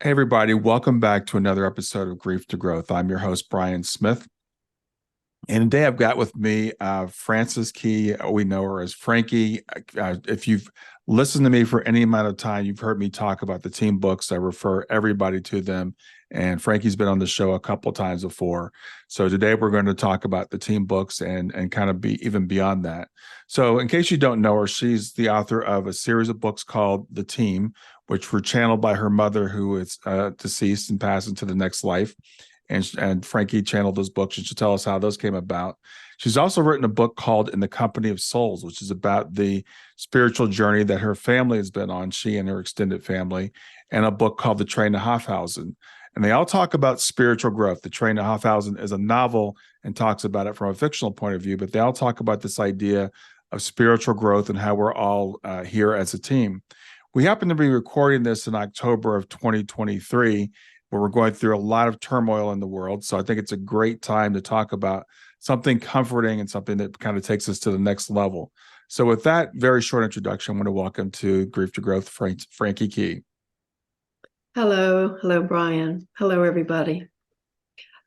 Hey, everybody, welcome back to another episode of Grief to Growth. I'm your host, Brian Smith. And today I've got with me Frances Key. We know her as Frankie. If you've listened to me for any amount of time, you've heard me talk about the team books. I refer everybody to them. And Frankie's been on the show a couple times before. So today we're going to talk about the team books and kind of be even beyond that. So in case you don't know her, she's the author of a series of books called The Team, which were channeled by her mother, who is deceased and passed into the next life. And Frankie channeled those books, and she'll tell us how those came about. She's also written a book called In the Company of Souls, which is about the spiritual journey that her family has been on, she and her extended family, and a book called The Train to Hofhausen. And they all talk about spiritual growth. The Train to Hofhausen is a novel and talks about it from a fictional point of view, but they all talk about this idea of spiritual growth and how we're all here as a team. We happen to be recording this in October of 2023, where we're going through a lot of turmoil in the world. So I think it's a great time to talk about something comforting and something that kind of takes us to the next level. So with that very short introduction, I want to welcome to Grief to Growth, Frankie Key. Hello, Brian. Hello, everybody.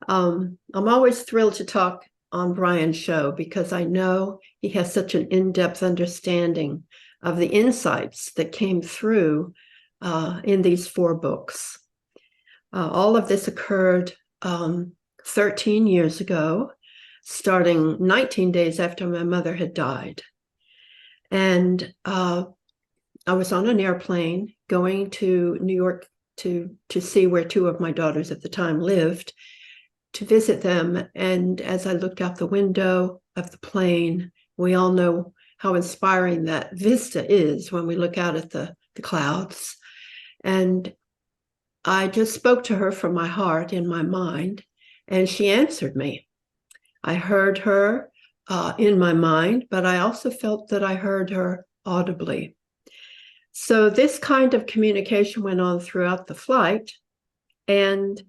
I'm always thrilled to talk on Brian's show because I know he has such an in-depth understanding of the insights that came through in these 4 books. All of this occurred 13 years ago, starting 19 days after my mother had died. And I was on an airplane going to New York to see where 2 of my daughters at the time lived, to visit them. And as I looked out the window of the plane, we all know how inspiring that vista is when we look out at the clouds. And I just spoke to her from my heart in my mind, and she answered me. I heard her in my mind, but I also felt that I heard her audibly. So this kind of communication went on throughout the flight, and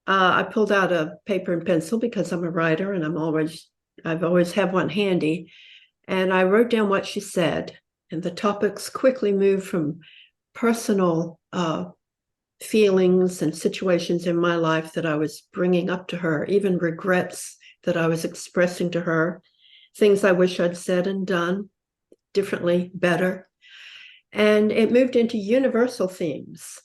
I pulled out a paper and pencil because I'm a writer and I've always had one handy, and I wrote down what she said. And the topics quickly moved from personal feelings and situations in my life that I was bringing up to her, even regrets that I was expressing to her, things I wish I'd said and done differently, better. And it moved into universal themes.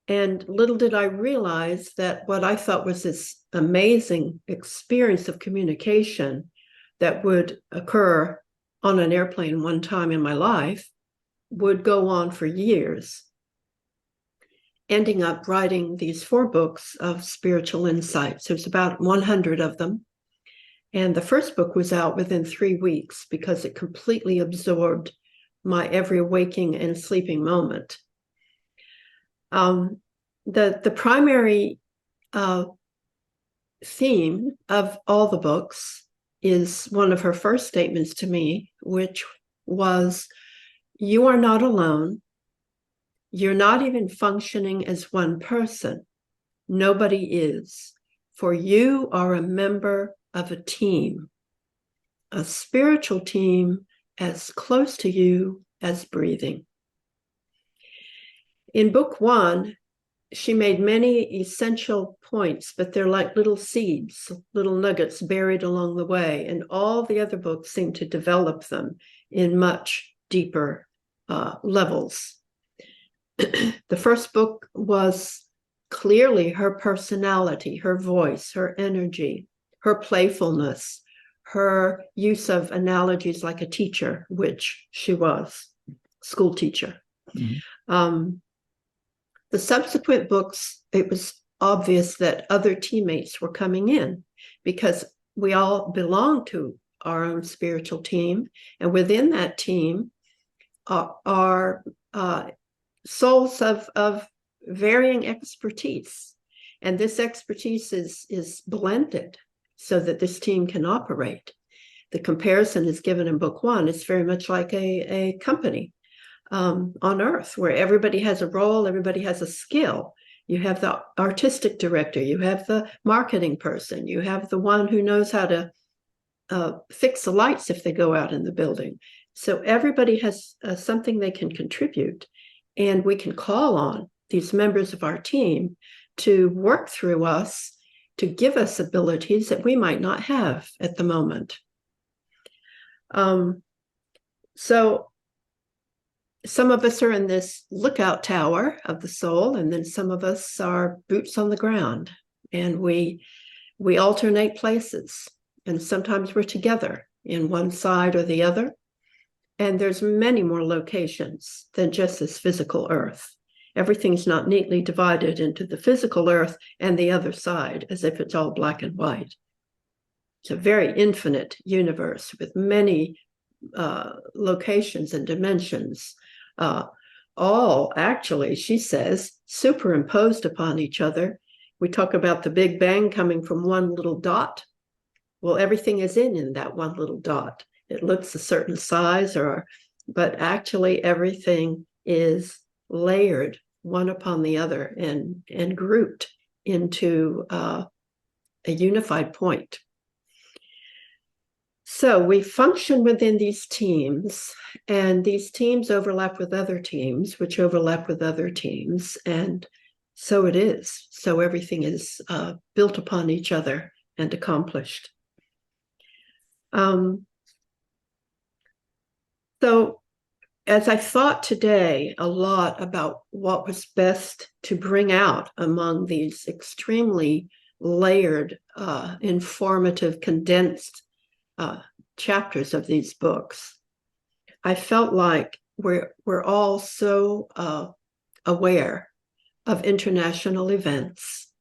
And little did I realize that what I thought was this amazing experience of communication that would occur on an airplane one time in my life would go on for years, ending up writing these 4 books of spiritual insights. There's about 100 of them. And the first book was out within 3 weeks because it completely absorbed my every waking and sleeping moment. The primary theme of all the books is one of her first statements to me, which was, "You are not alone. You're not even functioning as one person. Nobody is, for you are a member of a team, a spiritual team as close to you as breathing." In book 1, she made many essential points, but they're like little seeds, little nuggets buried along the way. And all the other books seem to develop them in much deeper levels. The first book was clearly her personality, her voice, her energy, her playfulness, her use of analogies like a teacher, which she was, school teacher. Mm-hmm. The subsequent books, it was obvious that other teammates were coming in because we all belong to our own spiritual team. And within that team are souls of varying expertise. And this expertise is blended so that this team can operate. The comparison is given in book 1. It's very much like a company on Earth, where everybody has a role, everybody has a skill. You have the artistic director, you have the marketing person, you have the one who knows how to fix the lights if they go out in the building. So everybody has something they can contribute, and we can call on these members of our team to work through us, to give us abilities that we might not have at the moment. So some of us are in this lookout tower of the soul, and then some of us are boots on the ground, and we alternate places, and sometimes we're together in one side or the other. And there's many more locations than just this physical earth. Everything's not neatly divided into the physical earth and the other side as if it's all black and white. It's a very infinite universe with many locations and dimensions, all actually, she says, superimposed upon each other. We talk about the Big Bang coming from one little dot. Well, everything is in that one little dot. It looks a certain size, but actually everything is layered one upon the other and grouped into a unified point. So we function within these teams, and these teams overlap with other teams, which overlap with other teams, and so it is. So everything is built upon each other and accomplished. So as I thought today a lot about what was best to bring out among these extremely layered, informative, condensed chapters of these books, I felt like we're all so aware of international events.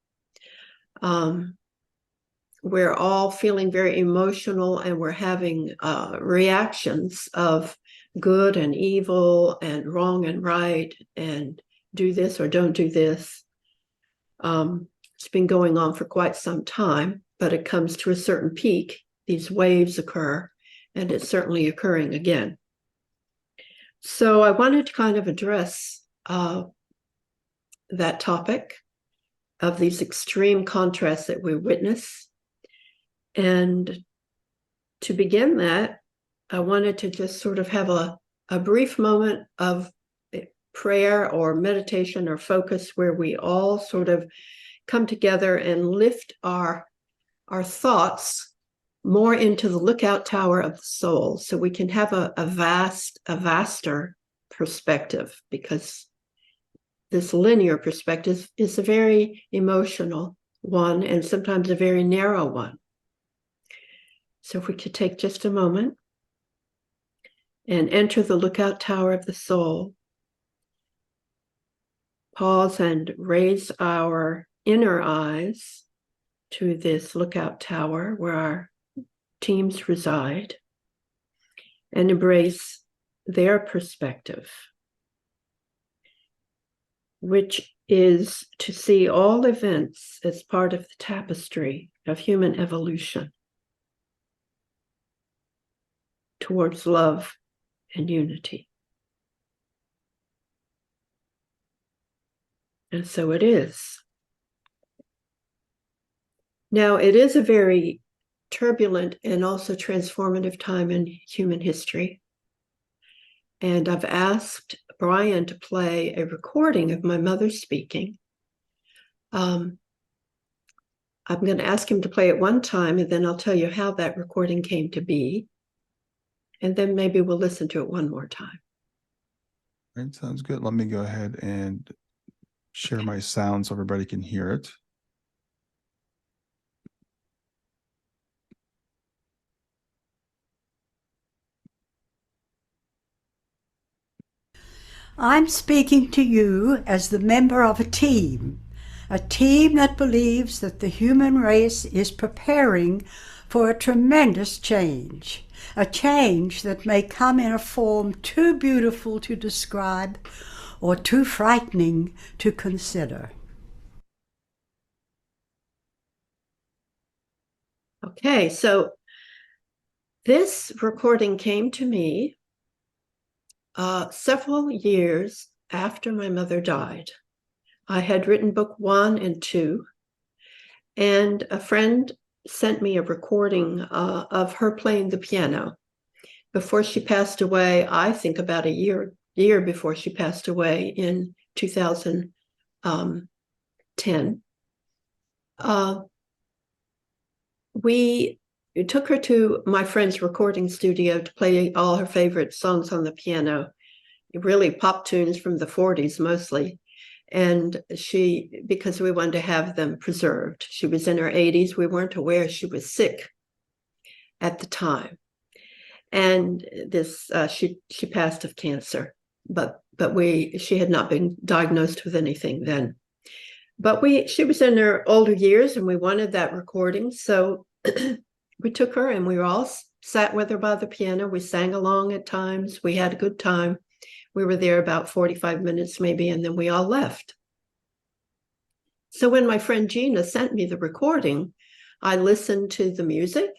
We're all feeling very emotional, and we're having reactions of good and evil and wrong and right and do this or don't do this. It's been going on for quite some time, but it comes to a certain peak. These waves occur, and it's certainly occurring again. So I wanted to kind of address that topic of these extreme contrasts that we witness. And to begin that, I wanted to just sort of have a brief moment of prayer or meditation or focus where we all sort of come together and lift our thoughts more into the lookout tower of the soul, so we can have a vaster perspective, because this linear perspective is a very emotional one and sometimes a very narrow one. So if we could take just a moment and enter the lookout tower of the soul, pause and raise our inner eyes to this lookout tower where our teams reside, and embrace their perspective, which is to see all events as part of the tapestry of human evolution towards love and unity. And so it is. Now, it is a very turbulent and also transformative time in human history. And I've asked Brian to play a recording of my mother speaking. I'm going to ask him to play it one time, and then I'll tell you how that recording came to be. And then maybe we'll listen to it one more time. Right, sounds good. Let me go ahead and share my sound so everybody can hear it. I'm speaking to you as the member of a team that believes that the human race is preparing for a tremendous change, a change that may come in a form too beautiful to describe or too frightening to consider. Okay, so this recording came to me several years after my mother died. I had written book 1 and 2, and a friend sent me a recording of her playing the piano before she passed away. I think about a year before she passed away in 2001. 10, we took her to my friend's recording studio to play all her favorite songs on the piano, really pop tunes from the 40s mostly. And because we wanted to have them preserved. She was in her 80s. We weren't aware she was sick at the time. And she passed of cancer, but she had not been diagnosed with anything then. But she was in her older years, and we wanted that recording. So we took her, and we all sat with her by the piano. We sang along at times. We had a good time. We were there about 45 minutes maybe, and then we all left. So when my friend Gina sent me the recording, I listened to the music,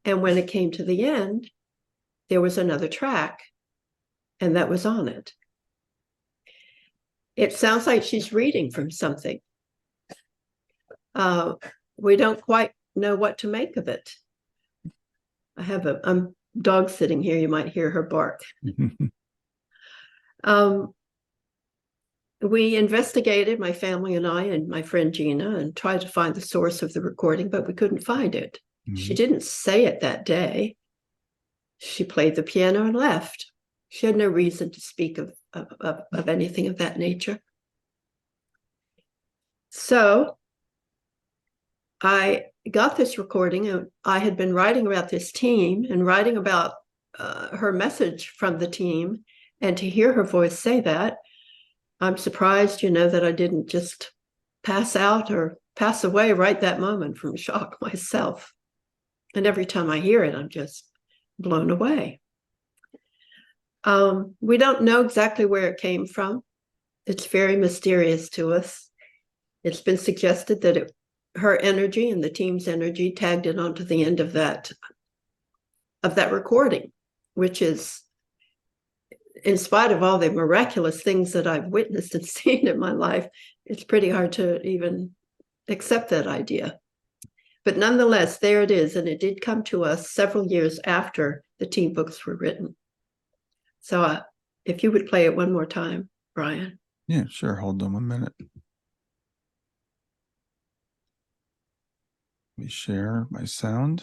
and when it came to the end, there was another track, and that was on it. It sounds like she's reading from something. We don't quite know what to make of it. I have a dog sitting here. You might hear her bark. We investigated, my family and I and my friend Gina, and tried to find the source of the recording, but we couldn't find it. Mm-hmm. She didn't say it that day. She played the piano and left. She had no reason to speak of anything of that nature. So I got this recording, and I had been writing about this team and writing about her message from the team, and to hear her voice say that, I'm surprised, that I didn't just pass out or pass away right that moment from shock myself. And every time I hear it, I'm just blown away. We don't know exactly where it came from. It's very mysterious to us. It's been suggested that her energy and the team's energy tagged it onto the end of that recording, which is, in spite of all the miraculous things that I've witnessed and seen in my life, it's pretty hard to even accept that idea. But nonetheless, there it is. And it did come to us several years after the team books were written. So if you would play it one more time, Brian. Yeah, sure. Hold on 1 minute. Let me share my sound.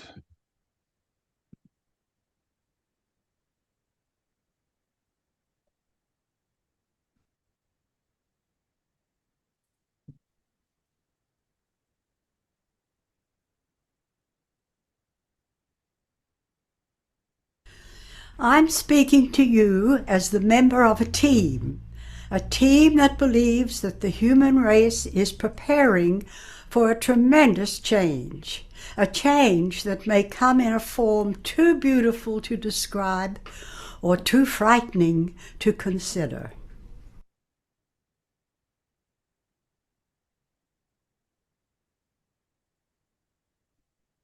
I'm speaking to you as the member of a team that believes that the human race is preparing for a tremendous change, a change that may come in a form too beautiful to describe or too frightening to consider.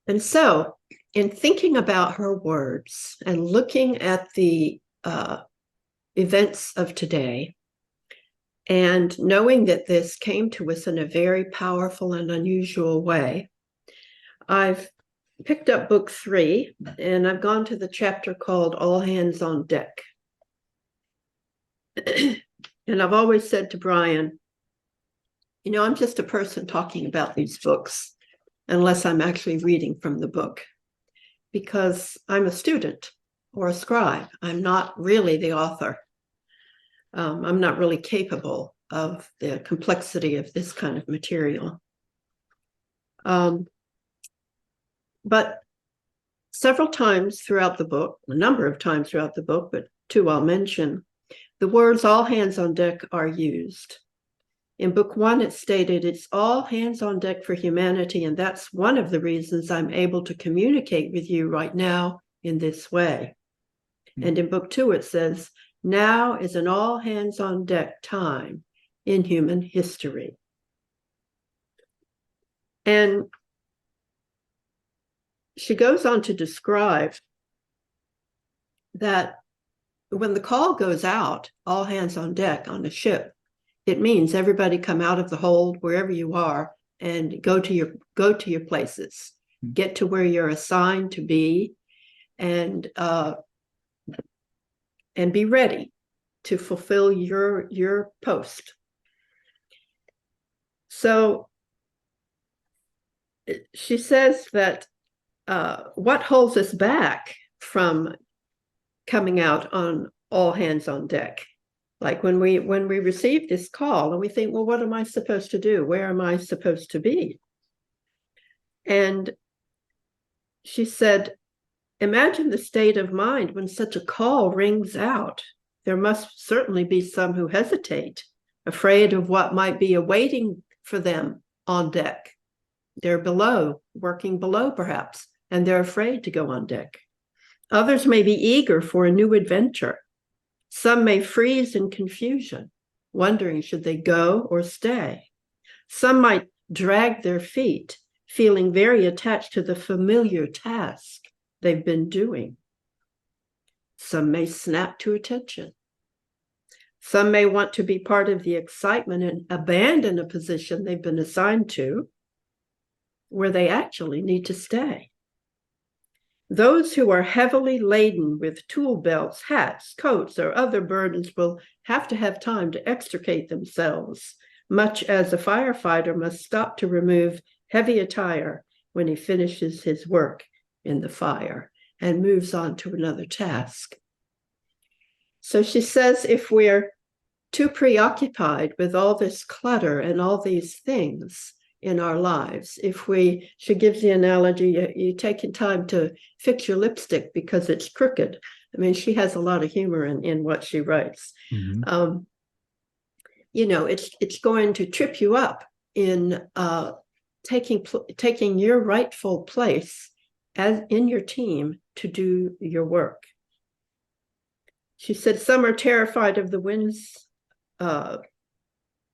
And so, in thinking about her words and looking at the events of today, and knowing that this came to us in a very powerful and unusual way, I've picked up book 3, and I've gone to the chapter called All Hands on Deck. And I've always said to Brian, I'm just a person talking about these books, unless I'm actually reading from the book, because I'm a student or a scribe. I'm not really the author. I'm not really capable of the complexity of this kind of material. But several times throughout the book, a number of times throughout the book, but 2 I'll mention, the words all hands on deck are used. In book 1, it's stated, it's all hands on deck for humanity, and that's one of the reasons I'm able to communicate with you right now in this way. And in book 2, it says, now is an all hands on deck time in human history. And she goes on to describe that when the call goes out, all hands on deck on a ship, it means everybody come out of the hold wherever you are and go to your places, get to where you're assigned to be, and be ready to fulfill your post. So she says that what holds us back from coming out on all hands on deck? Like when we receive this call and we think, well, what am I supposed to do? Where am I supposed to be? And she said, imagine the state of mind when such a call rings out. There must certainly be some who hesitate, afraid of what might be awaiting for them on deck. They're below, working below perhaps, and they're afraid to go on deck. Others may be eager for a new adventure. Some may freeze in confusion, wondering should they go or stay. Some might drag their feet, feeling very attached to the familiar task they've been doing. Some may snap to attention. Some may want to be part of the excitement and abandon a position they've been assigned to, where they actually need to stay. Those who are heavily laden with tool belts, hats, coats, or other burdens will have to have time to extricate themselves, much as a firefighter must stop to remove heavy attire when he finishes his work in the fire and moves on to another task. So she says if we're too preoccupied with all this clutter and all these things in our lives, she gives the analogy, you're taking time to fix your lipstick because it's crooked. I mean, she has a lot of humor in what she writes. Mm-hmm. It's going to trip you up in taking your rightful place as in your team to do your work. She said some are terrified of the winds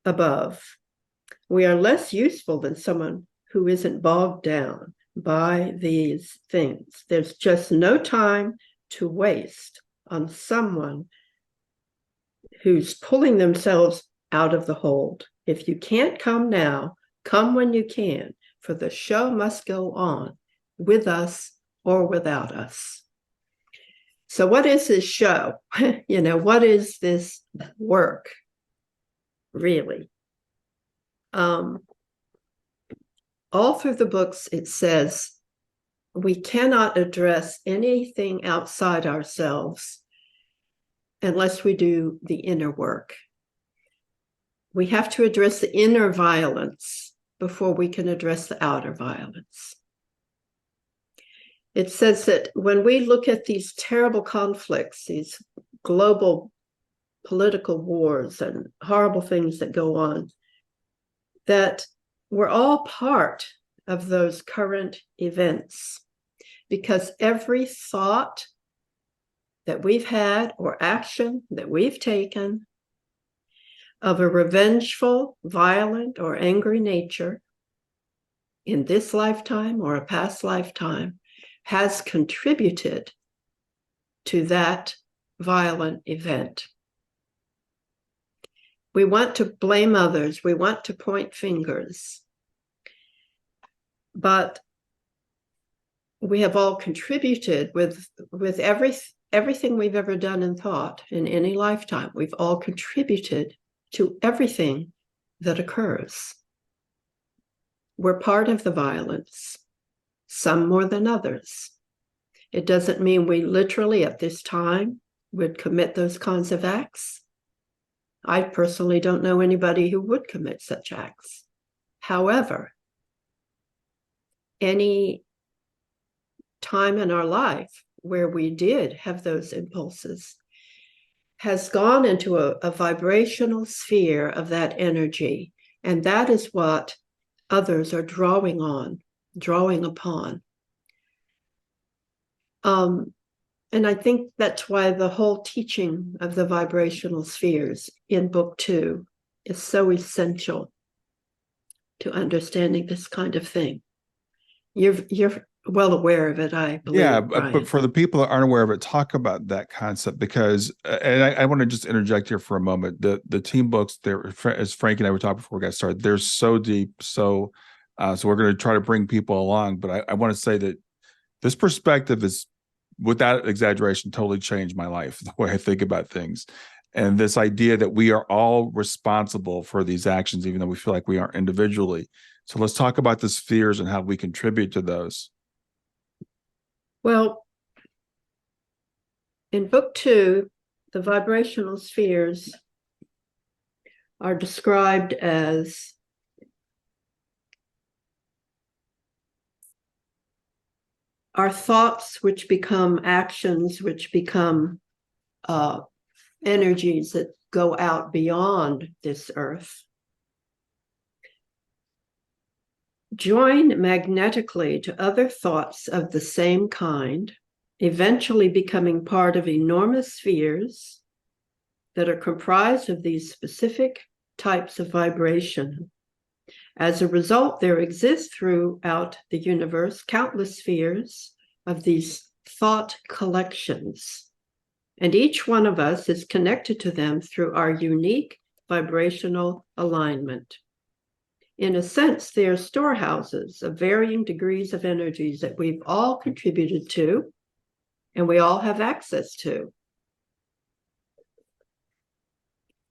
above. We are less useful than someone who isn't bogged down by these things. There's just no time to waste on someone who's pulling themselves out of the hold. If you can't come now, come when you can, for the show must go on with us or without us. So what is this show? What is this work, really? All through the books, it says we cannot address anything outside ourselves unless we do the inner work. We have to address the inner violence before we can address the outer violence. It says that when we look at these terrible conflicts, these global political wars and horrible things that go on, that we're all part of those current events, because every thought that we've had or action that we've taken of a revengeful, violent, or angry nature in this lifetime or a past lifetime has contributed to that violent event. We want to blame others. We want to point fingers. But we have all contributed with everything we've ever done and thought in any lifetime. We've all contributed to everything that occurs. We're part of the violence, some more than others. It doesn't mean we literally at this time would commit those kinds of acts. I personally don't know anybody who would commit such acts. However, any time in our life where we did have those impulses has gone into a vibrational sphere of that energy. And that is what others are drawing upon. And I think that's why the whole teaching of the vibrational spheres in book 2 is so essential to understanding this kind of thing. You're well aware of it, I believe. Yeah, Brian. but for the people that aren't aware of it, talk about that concept, because, and I want to just interject here for a moment. The team books, as Frank and I were talking before we got started, they're so deep. So we're going to try to bring people along. But I want to say that this perspective is, without exaggeration, totally changed my life, the way I think about things. And this idea that we are all responsible for these actions, even though we feel like we aren't individually. So let's talk about the spheres and how we contribute to those. Well, in book 2, the vibrational spheres are described as our thoughts, which become actions, which become energies that go out beyond this earth, join magnetically to other thoughts of the same kind, eventually becoming part of enormous spheres that are comprised of these specific types of vibration. As a result, there exist throughout the universe countless spheres of these thought collections, and each one of us is connected to them through our unique vibrational alignment. In a sense, they are storehouses of varying degrees of energies that we've all contributed to and we all have access to.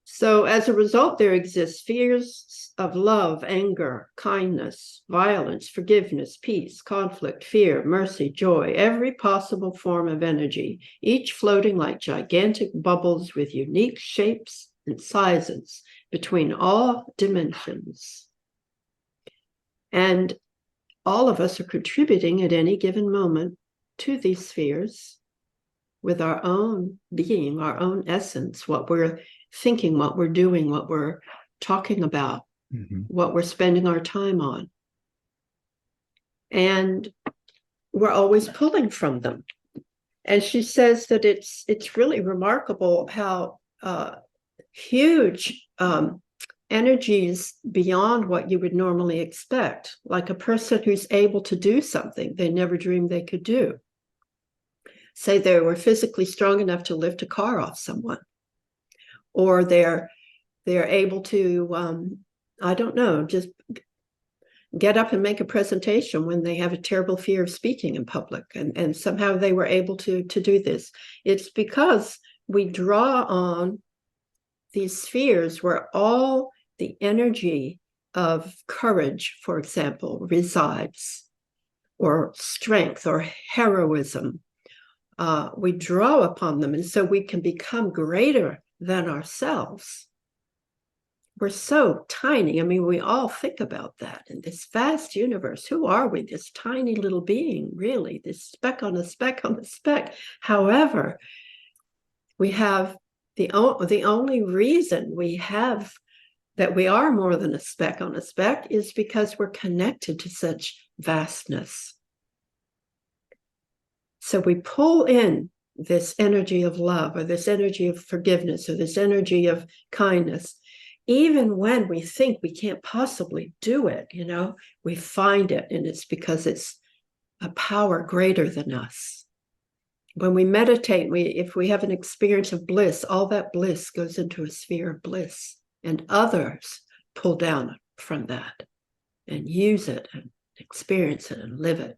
So as a result, there exist spheres of love, anger, kindness, violence, forgiveness, peace, conflict, fear, mercy, joy, every possible form of energy, each floating like gigantic bubbles with unique shapes and sizes between all dimensions. And all of us are contributing at any given moment to these spheres with our own being, our own essence, what we're thinking, what we're doing, what we're talking about, what we're spending our time on. And we're always pulling from them. And she says that it's really remarkable how huge energies beyond what you would normally expect, like a person who's able to do something they never dreamed they could do. Say they were physically strong enough to lift a car off someone, or they're able to, I don't know, just get up and make a presentation when they have a terrible fear of speaking in public, and somehow they were able to do this. It's because we draw on these spheres where all the energy of courage, for example, resides, or strength or heroism. We draw upon them, and so we can become greater than ourselves. We're so tiny. I mean, we all think about that in this vast universe. Who are we? This tiny little being, really, this speck on a speck on a speck. However, we have the only reason we have that we are more than a speck on a speck is because we're connected to such vastness. So we pull in this energy of love, or this energy of forgiveness, or this energy of kindness. Even when we think we can't possibly do it, we find it, and it's because it's a power greater than us. When we meditate, if we have an experience of bliss, all that bliss goes into a sphere of bliss, and others pull down from that and use it and experience it and live it.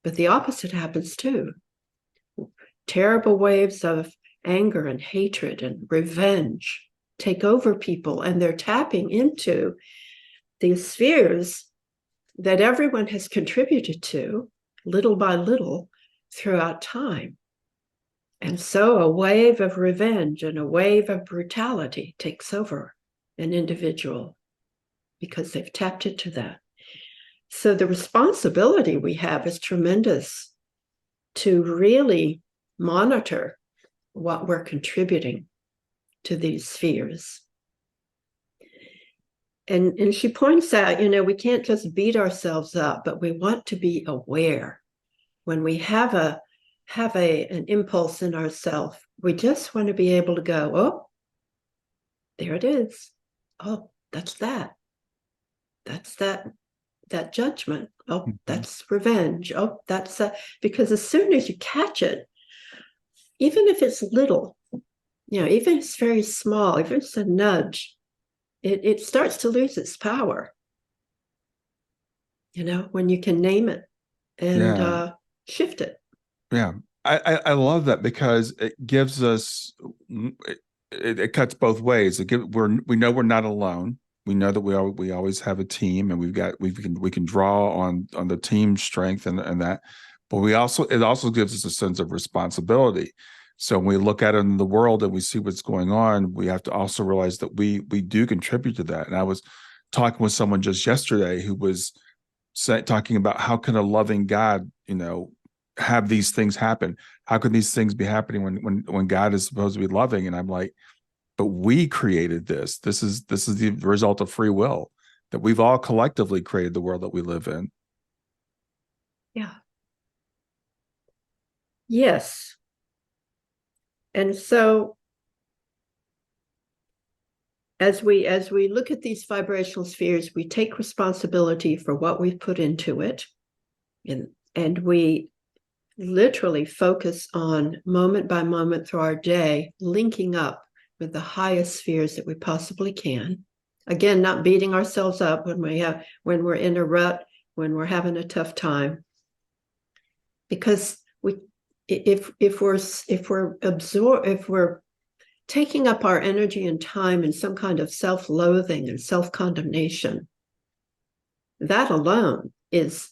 But the opposite happens too. Terrible waves of anger and hatred and revenge take over people, and they're tapping into these spheres that everyone has contributed to little by little throughout time. And so a wave of revenge and a wave of brutality takes over an individual because they've tapped into that. So the responsibility we have is tremendous to really monitor what we're contributing to these spheres. And she points out, we can't just beat ourselves up, but we want to be aware. When we have an impulse in ourselves, we just want to be able to go, oh, there it is. Oh, that's that. That's that judgment. Oh, that's revenge. Oh, that's because as soon as you catch it, even if it's little, even if it's very small, even if it's a nudge, it starts to lose its power. When you can name it and shift it. Yeah. I love that, because it gives us, it cuts both ways. We know we're not alone. We know that we always have a team, and we can draw on the team strength and that. But it also gives us a sense of responsibility. So when we look at it in the world and we see what's going on, we have to also realize that we do contribute to that. And I was talking with someone just yesterday who was talking about how can a loving God, have these things happen? How can these things be happening when God is supposed to be loving? And I'm like, but we created this. This is the result of free will, that we've all collectively created the world that we live in. Yeah. Yes. And so as we look at these vibrational spheres, we take responsibility for what we've put into it. And we literally focus on moment by moment through our day, linking up with the highest spheres that we possibly can. Again, not beating ourselves up when we're in a rut, when we're having a tough time. Because if we're taking up our energy and time in some kind of self-loathing and self-condemnation, that alone is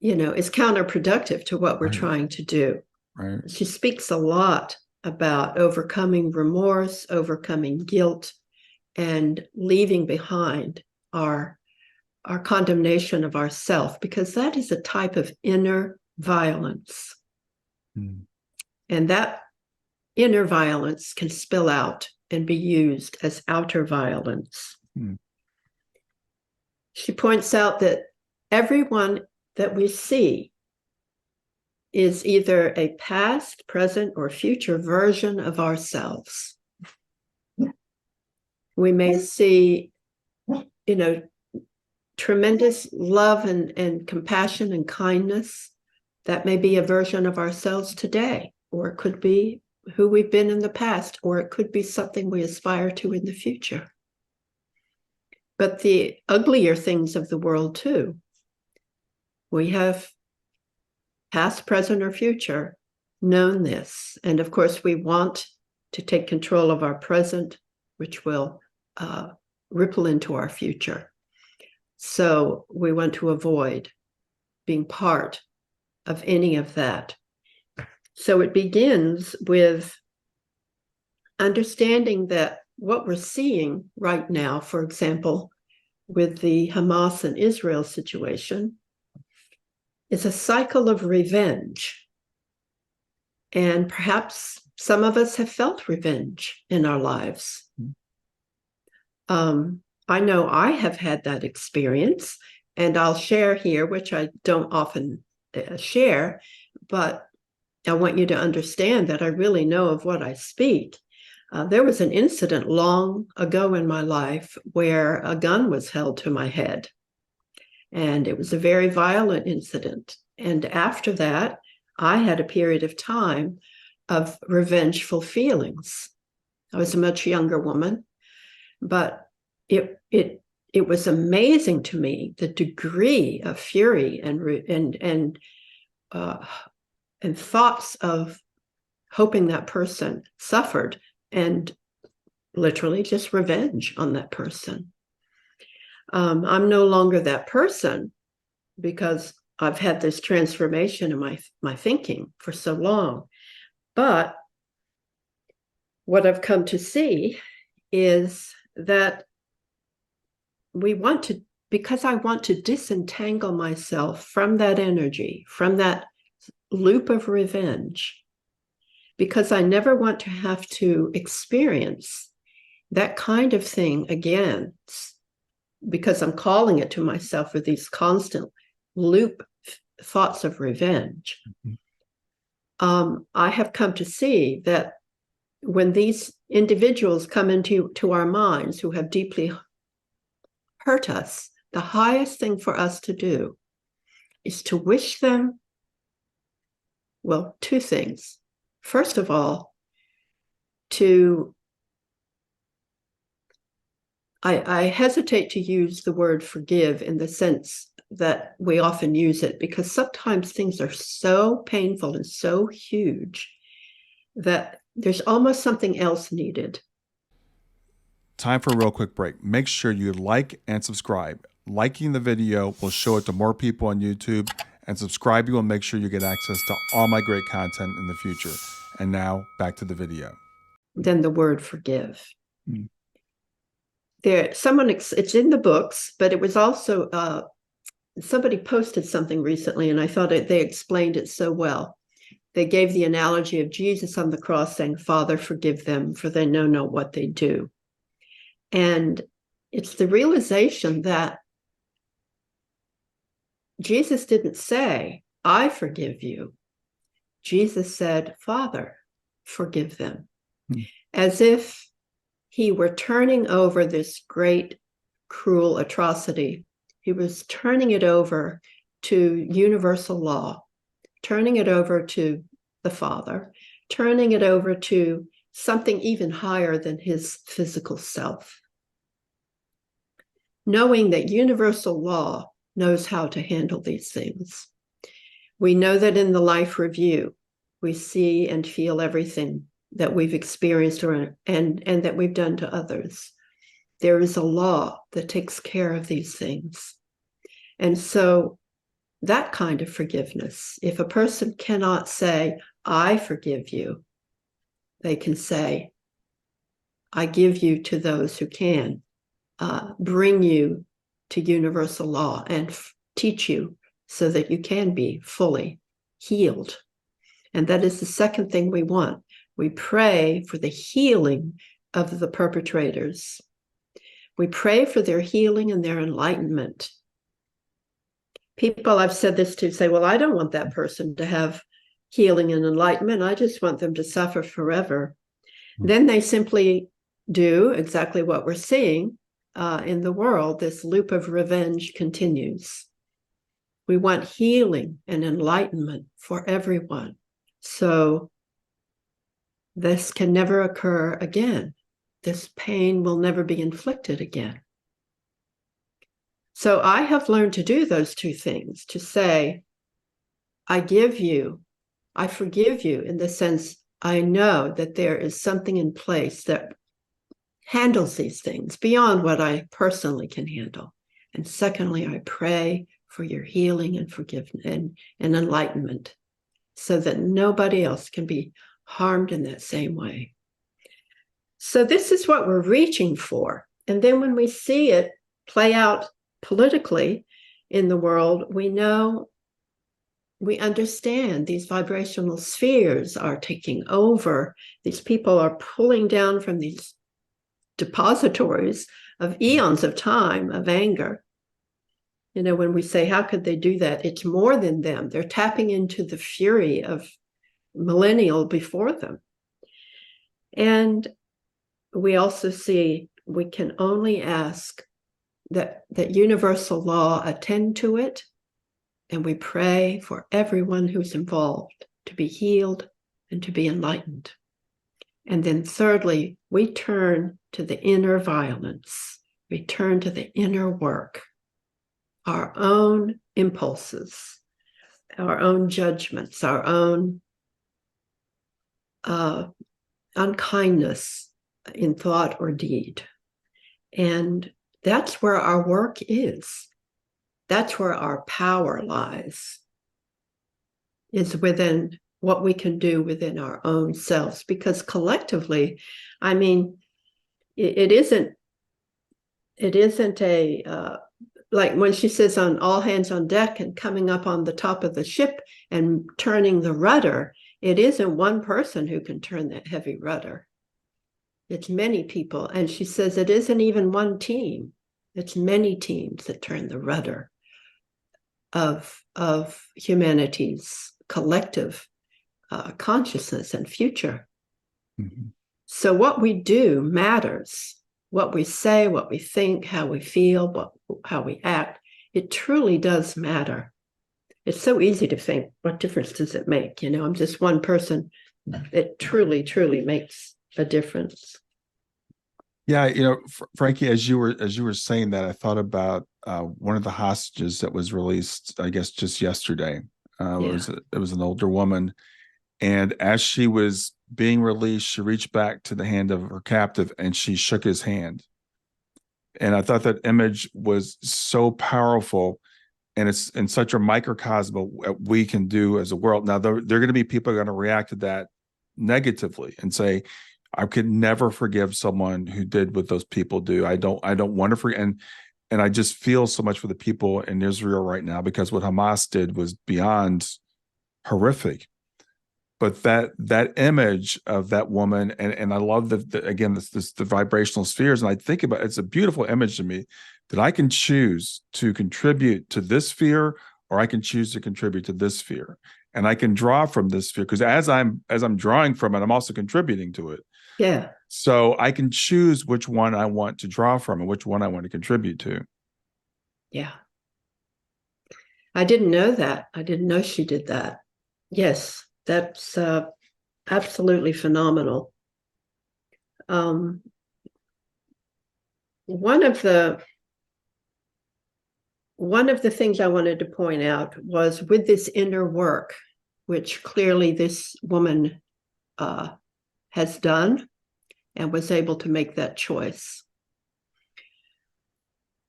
counterproductive to what we're trying to do. Right. She speaks a lot about overcoming remorse, overcoming guilt, and leaving behind our condemnation of ourself, because that is a type of inner violence. Mm. And that inner violence can spill out and be used as outer violence. Mm. She points out that everyone that we see is either a past, present, or future version of ourselves. We may see, tremendous love and compassion and kindness. That may be a version of ourselves today, or it could be who we've been in the past, or it could be something we aspire to in the future. But the uglier things of the world too. We have past, present, or future known this. And of course, we want to take control of our present, which will ripple into our future. So we want to avoid being part of any of that. So it begins with understanding that what we're seeing right now, for example, with the Hamas and Israel situation, is a cycle of revenge. And perhaps some of us have felt revenge in our lives. I know I have had that experience, and I'll share here, which I don't often share, but I want you to understand that I really know of what I speak. There was an incident long ago in my life where a gun was held to my head. And it was a very violent incident. And after that, I had a period of time of revengeful feelings. I was a much younger woman, but it was amazing to me, the degree of fury and thoughts of hoping that person suffered, and literally just revenge on that person. I'm no longer that person because I've had this transformation in my thinking for so long. But what I've come to see is that because I want to disentangle myself from that energy, from that loop of revenge, because I never want to have to experience that kind of thing again, because I'm calling it to myself with these constant loop thoughts of revenge. Mm-hmm. I have come to see that when these individuals come into our minds who have deeply hurt us, the highest thing for us to do is to wish them, well, two things. First of all, I hesitate to use the word forgive in the sense that we often use it, because sometimes things are so painful and so huge that There's almost something else needed. Time for a real quick break. Make sure you like and subscribe. Liking the video will show it to more people on YouTube, and subscribing will make sure you get access to all my great content in the future. And now back to the video. Than the word forgive. Hmm. It's in the books, but it was also somebody posted something recently, and I thought they explained it so well. They gave the analogy of Jesus on the cross saying, "Father, forgive them, for they know not what they do." And it's the realization that Jesus didn't say, "I forgive you." Jesus said, "Father, forgive them." As if he were turning over this great, cruel atrocity. He was turning it over to universal law, turning it over to the Father, turning it over to something even higher than his physical self. Knowing that universal law knows how to handle these things. We know that in the life review, we see and feel everything that we've experienced and that we've done to others. There is a law that takes care of these things. And so that kind of forgiveness, if a person cannot say, "I forgive you," they can say, "I give you to those who can bring you to universal law and teach you so that you can be fully healed." And that is the second thing we want. We pray for the healing of the perpetrators. We pray for their healing and their enlightenment. People I've said this to say, "Well, I don't want that person to have healing and enlightenment. I just want them to suffer forever." Then they simply do exactly what we're seeing in the world. This loop of revenge continues. We want healing and enlightenment for everyone. So this can never occur again. This pain will never be inflicted again. So I have learned to do those two things, to say, "I give you, I forgive you," in the sense I know that there is something in place that handles these things beyond what I personally can handle. And secondly, I pray for your healing and forgiveness and enlightenment so that nobody else can be harmed in that same way. So this is what we're reaching for. And then when we see it play out politically in the world, we know, we understand these vibrational spheres are taking over. These people are pulling down from these depositories of eons of time of anger. You know, when we say, how could they do that? It's more than them. They're tapping into the fury of millennial before them. And we also see we can only ask that universal law attend to it. And we pray for everyone who's involved to be healed and to be enlightened. And then thirdly, we turn to the inner violence. We turn to the inner work, our own impulses, our own judgments, our own unkindness in thought or deed. And that's where our work is. That's where our power lies, is within what we can do within our own selves. Because collectively, I mean, it isn't a, like when she says on all hands on deck and coming up on the top of the ship and turning the rudder, it isn't one person who can turn that heavy rudder. It's many people. And she says it isn't even one team. It's many teams that turn the rudder of humanity's collective consciousness and future. Mm-hmm. So what we do matters. What we say, what we think, how we feel, how we act, it truly does matter. It's so easy to think, what difference does it make? You know, I'm just one person. It truly, truly makes a difference. Yeah, you know, Frankie, as you were saying that, I thought about one of the hostages that was released, I guess, just yesterday. It was an older woman, and as she was being released, she reached back to the hand of her captive and she shook his hand. And I thought that image was so powerful, and it's in such a microcosm of what we can do as a world. Now, there are going to be people who are going to react to that negatively and say, I could never forgive someone who did what those people do. I don't want to forget. And I just feel so much for the people in Israel right now, because what Hamas did was beyond horrific. But that image of that woman, and I love the vibrational spheres, and I think about it's a beautiful image to me, that I can choose to contribute to this sphere, or I can choose to contribute to this sphere, and I can draw from this sphere, because as I'm drawing from it, I'm also contributing to it. Yeah. So I can choose which one I want to draw from and which one I want to contribute to. Yeah. I didn't know that. I didn't know she did that. Yes, that's absolutely phenomenal. One of the things I wanted to point out was with this inner work, which clearly this woman has done and was able to make that choice.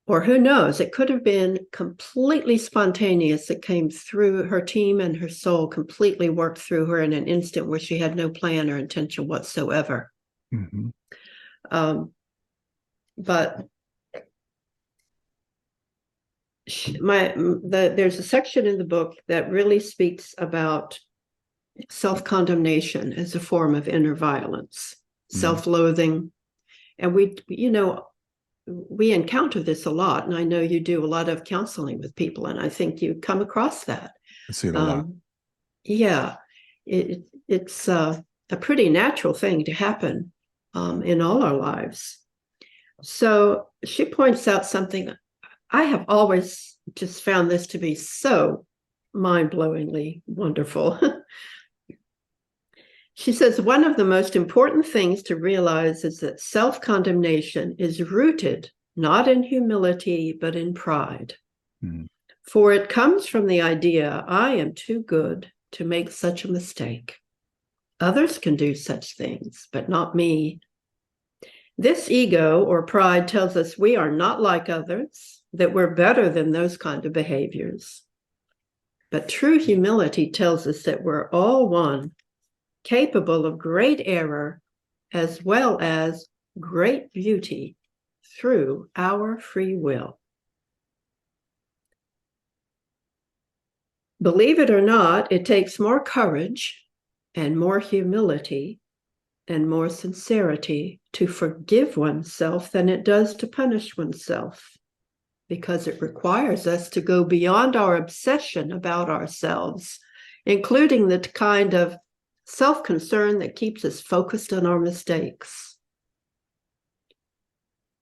Or who knows, it could have been completely spontaneous. It came through her team, and her soul completely worked through her in an instant where she had no plan or intention whatsoever. Mm-hmm. But there's a section in the book that really speaks about self-condemnation as a form of inner violence, self-loathing. And we encounter this a lot, and I know you do a lot of counseling with people, and I think you come across that. I see it a lot. Yeah, it's a pretty natural thing to happen in all our lives. So she points out something. I have always just found this to be so mind-blowingly wonderful. She says, one of the most important things to realize is that self-condemnation is rooted not in humility, but in pride. Mm. For it comes from the idea, I am too good to make such a mistake. Others can do such things, but not me. This ego or pride tells us we are not like others, that we're better than those kind of behaviors. But true humility tells us that we're all one, capable of great error as well as great beauty through our free will. Believe it or not, it takes more courage and more humility and more sincerity to forgive oneself than it does to punish oneself, because it requires us to go beyond our obsession about ourselves, including the kind of self-concern that keeps us focused on our mistakes.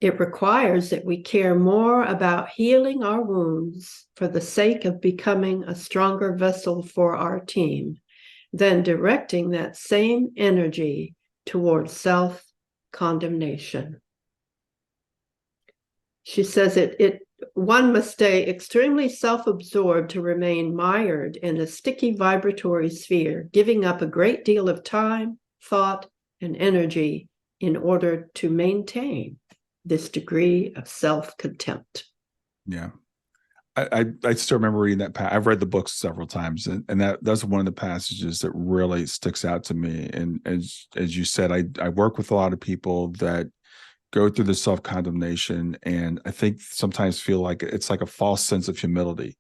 It requires that we care more about healing our wounds for the sake of becoming a stronger vessel for our team than directing that same energy towards self-condemnation. She says one must stay extremely self-absorbed to remain mired in a sticky vibratory sphere, giving up a great deal of time, thought, and energy in order to maintain this degree of self-contempt. Yeah. I still remember reading that. I've read the book several times, and that's one of the passages that really sticks out to me. And as you said, I work with a lot of people that go through the self-condemnation, and I think sometimes feel like it's like a false sense of humility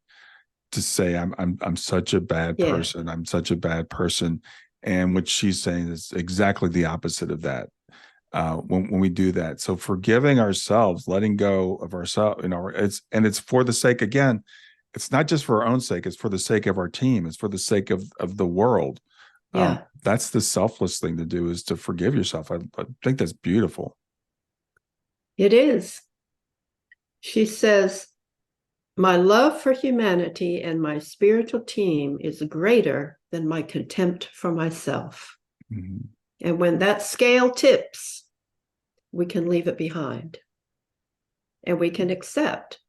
to say I'm such a bad person. I'm such a bad person. And what she's saying is exactly the opposite of that. When we do that, so forgiving ourselves, letting go of ourselves, it's for the sake, again, it's not just for our own sake, it's for the sake of our team, it's for the sake of the world. That's the selfless thing to do, is to forgive yourself. I think that's beautiful. It is. She says, my love for humanity and my spiritual team is greater than my contempt for myself. Mm-hmm. And when that scale tips, we can leave it behind. And we can accept,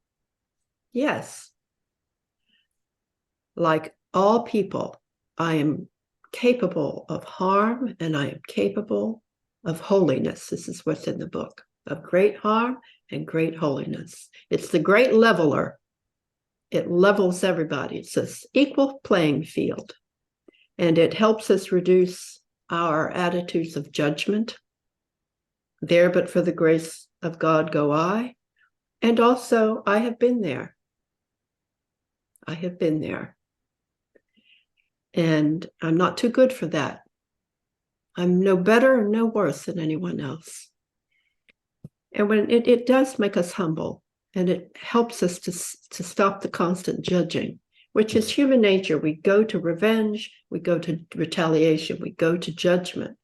yes, like all people, I am capable of harm and I am capable of holiness. This is what's in the book, of great harm and great holiness. It's the great leveler. It levels everybody. It's this equal playing field. And it helps us reduce our attitudes of judgment. There, but for the grace of God go I. And also, I have been there. I have been there. And I'm not too good for that. I'm no better and no worse than anyone else. And when it does make us humble, and it helps us to stop the constant judging, which is human nature. We go to revenge, we go to retaliation, we go to judgment.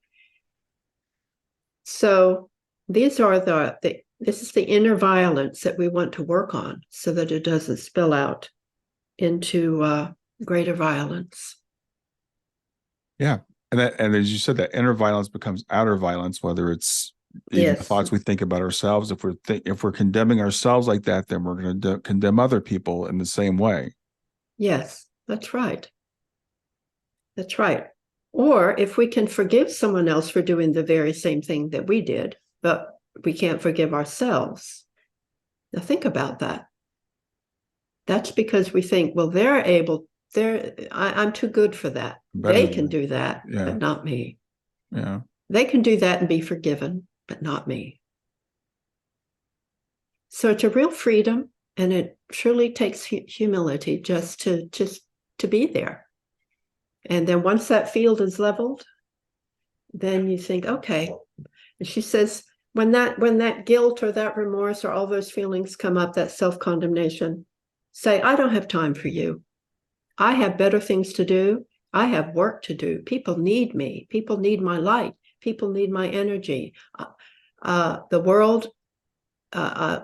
So these are this is the inner violence that we want to work on so that it doesn't spill out into greater violence. Yeah. And as you said, that inner violence becomes outer violence, whether it's even the thoughts we think about ourselves. If we're condemning ourselves like that, then we're going to condemn other people in the same way. Yes, that's right. That's right. Or if we can forgive someone else for doing the very same thing that we did, but we can't forgive ourselves. Now think about that. That's because we think, well, I'm too good for that. They can do that, but not me. Yeah. They can do that and be forgiven, but not me. So it's a real freedom, and it truly takes humility just to be there. And then once that field is leveled, then you think, okay. And she says, when that guilt or that remorse or all those feelings come up, that self-condemnation, say, I don't have time for you. I have better things to do. I have work to do. People need me. People need my light. People need my energy. The world, I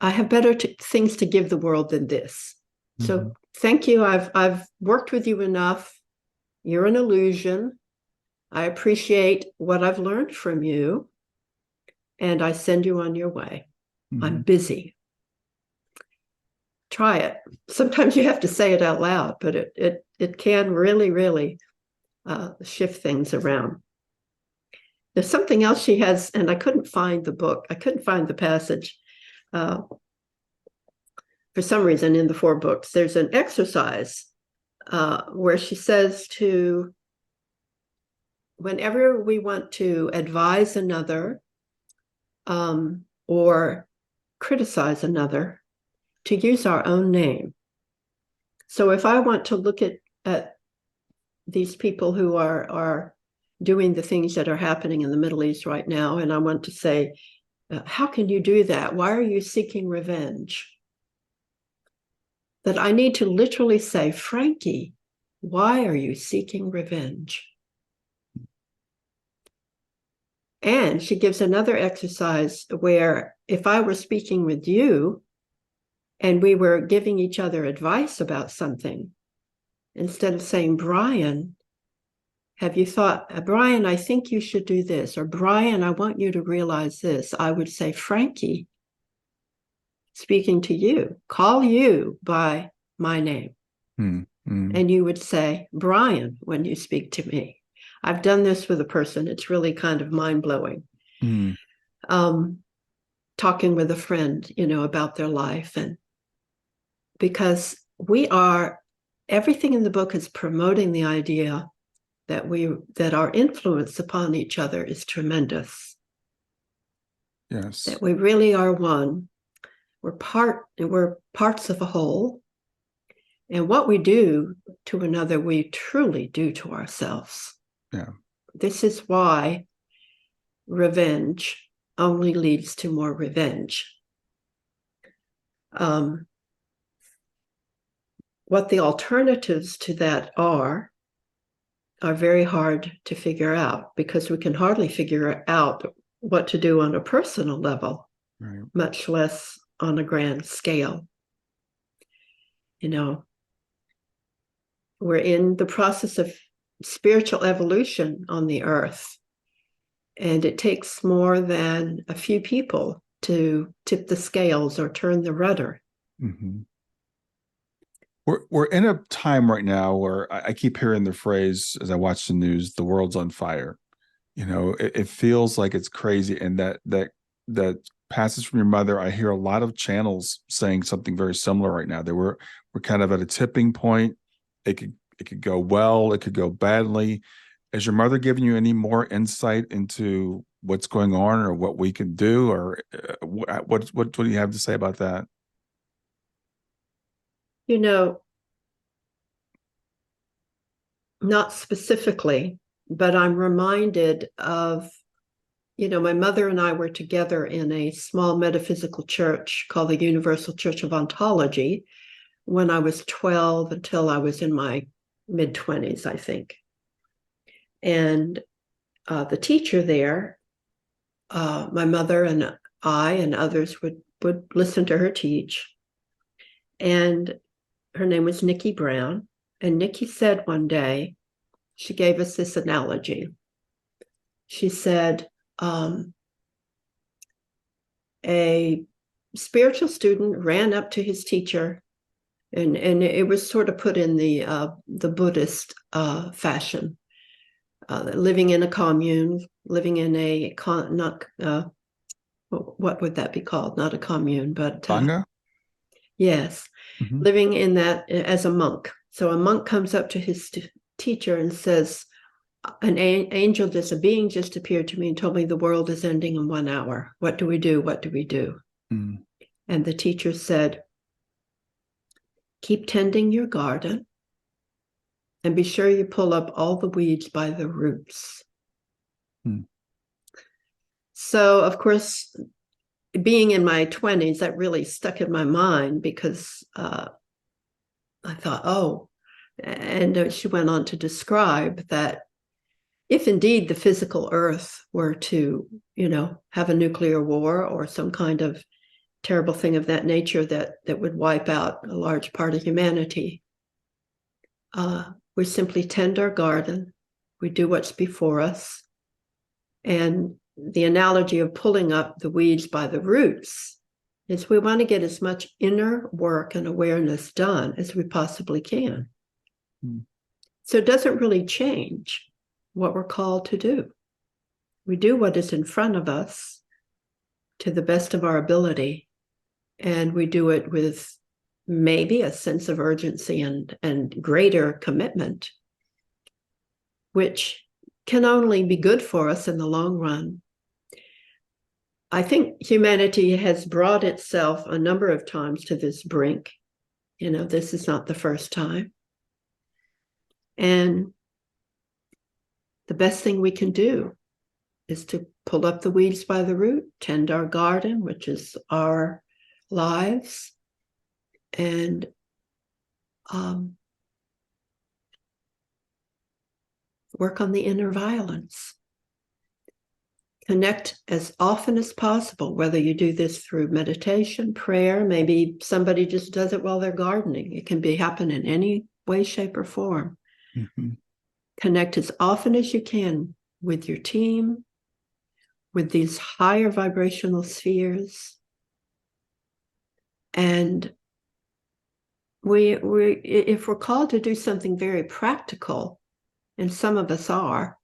have better things to give the world than this. Mm-hmm. So thank you. I've worked with you enough. You're an illusion. I appreciate what I've learned from you, and I send you on your way. Mm-hmm. I'm busy. Try it. Sometimes you have to say it out loud, but it can really, really shift things around. There's something else she has, and I couldn't find the book. I couldn't find the passage. For some reason, in the 4 books, there's an exercise where she says to, whenever we want to advise another or criticize another, to use our own name. So if I want to look at these people who are doing the things that are happening in the Middle East right now, and I want to say, how can you do that? Why are you seeking revenge? That I need to literally say, Frankie, why are you seeking revenge? And she gives another exercise where if I were speaking with you and we were giving each other advice about something, instead of saying, Brian, have you thought, Brian, I think you should do this, or Brian, I want you to realize this, I would say, Frankie, speaking to you, call you by my name. And you would say, Brian, when you speak to me. I've done this with a person. It's really kind of mind-blowing. Talking with a friend, about their life. And because everything in the book is promoting the idea that our influence upon each other is tremendous. Yes. That we really are one. We're parts of a whole. And what we do to another, we truly do to ourselves. Yeah. This is why revenge only leads to more revenge. What the alternatives to that are very hard to figure out, because we can hardly figure out what to do on a personal level, right, much less on a grand scale. We're in the process of spiritual evolution on the earth, and it takes more than a few people to tip the scales or turn the rudder. Mm-hmm. We're in a time right now where I keep hearing the phrase as I watch the news, the world's on fire. It feels like it's crazy. And that passage from your mother, I hear a lot of channels saying something very similar right now. That we're kind of at a tipping point. It could go well, it could go badly. Has your mother given you any more insight into what's going on or what we can do, or what do you have to say about that? You know, not specifically, but I'm reminded of, my mother and I were together in a small metaphysical church called the Universal Church of Ontology when I was 12 until I was in my mid-20s, I think. And the teacher there, my mother and I and others would listen to her teach. And her name was Nikki Brown. And Nikki said one day, she gave us this analogy. She said, a spiritual student ran up to his teacher, and it was sort of put in the Buddhist fashion, living in a commune, living in a what would that be called? Not a commune, but Sangha? yes, Mhm. living in that as a monk. So a monk comes up to his teacher and says, an angel, just a being, just appeared to me and told me the world is ending in 1 hour. What do we do? What do we do? Mm. And the teacher said, keep tending your garden and be sure you pull up all the weeds by the roots. Mm. So, of course, being in my 20s, that really stuck in my mind because I thought, oh, and she went on to describe that if indeed the physical earth were to, have a nuclear war or some kind of terrible thing of that nature that would wipe out a large part of humanity, we simply tend our garden, we do what's before us. And the analogy of pulling up the weeds by the roots is we want to get as much inner work and awareness done as we possibly can. Mm. So it doesn't really change what we're called to do. We do what is in front of us to the best of our ability, and we do it with maybe a sense of urgency and greater commitment, which can only be good for us in the long run. I think humanity has brought itself a number of times to this brink. This is not the first time. And the best thing we can do is to pull up the weeds by the root, tend our garden, which is our lives, and work on the inner violence. Connect as often as possible, whether you do this through meditation, prayer, maybe somebody just does it while they're gardening. It can happen in any way, shape, or form. Mm-hmm. Connect as often as you can with your team, with these higher vibrational spheres. And if we're called to do something very practical, and some of us are,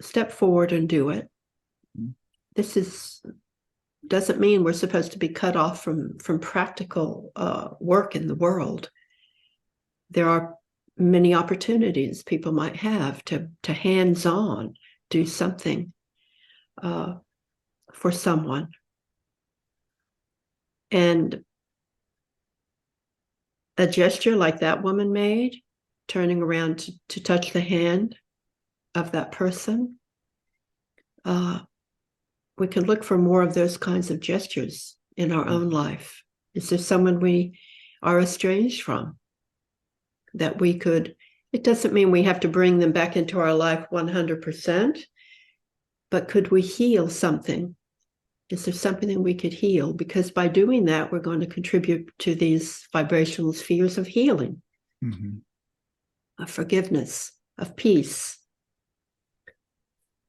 step forward and do it. Mm-hmm. This doesn't mean we're supposed to be cut off from practical work in the world. There are many opportunities people might have to hands-on do something for someone. And a gesture like that woman made, turning around to touch the hand of that person, we can look for more of those kinds of gestures in our own life. Is there someone we are estranged from that we could, it doesn't mean we have to bring them back into our life 100%, but could we heal something? Is there something that we could heal? Because by doing that, we're going to contribute to these vibrational spheres of healing, Mm-hmm. of forgiveness, of peace.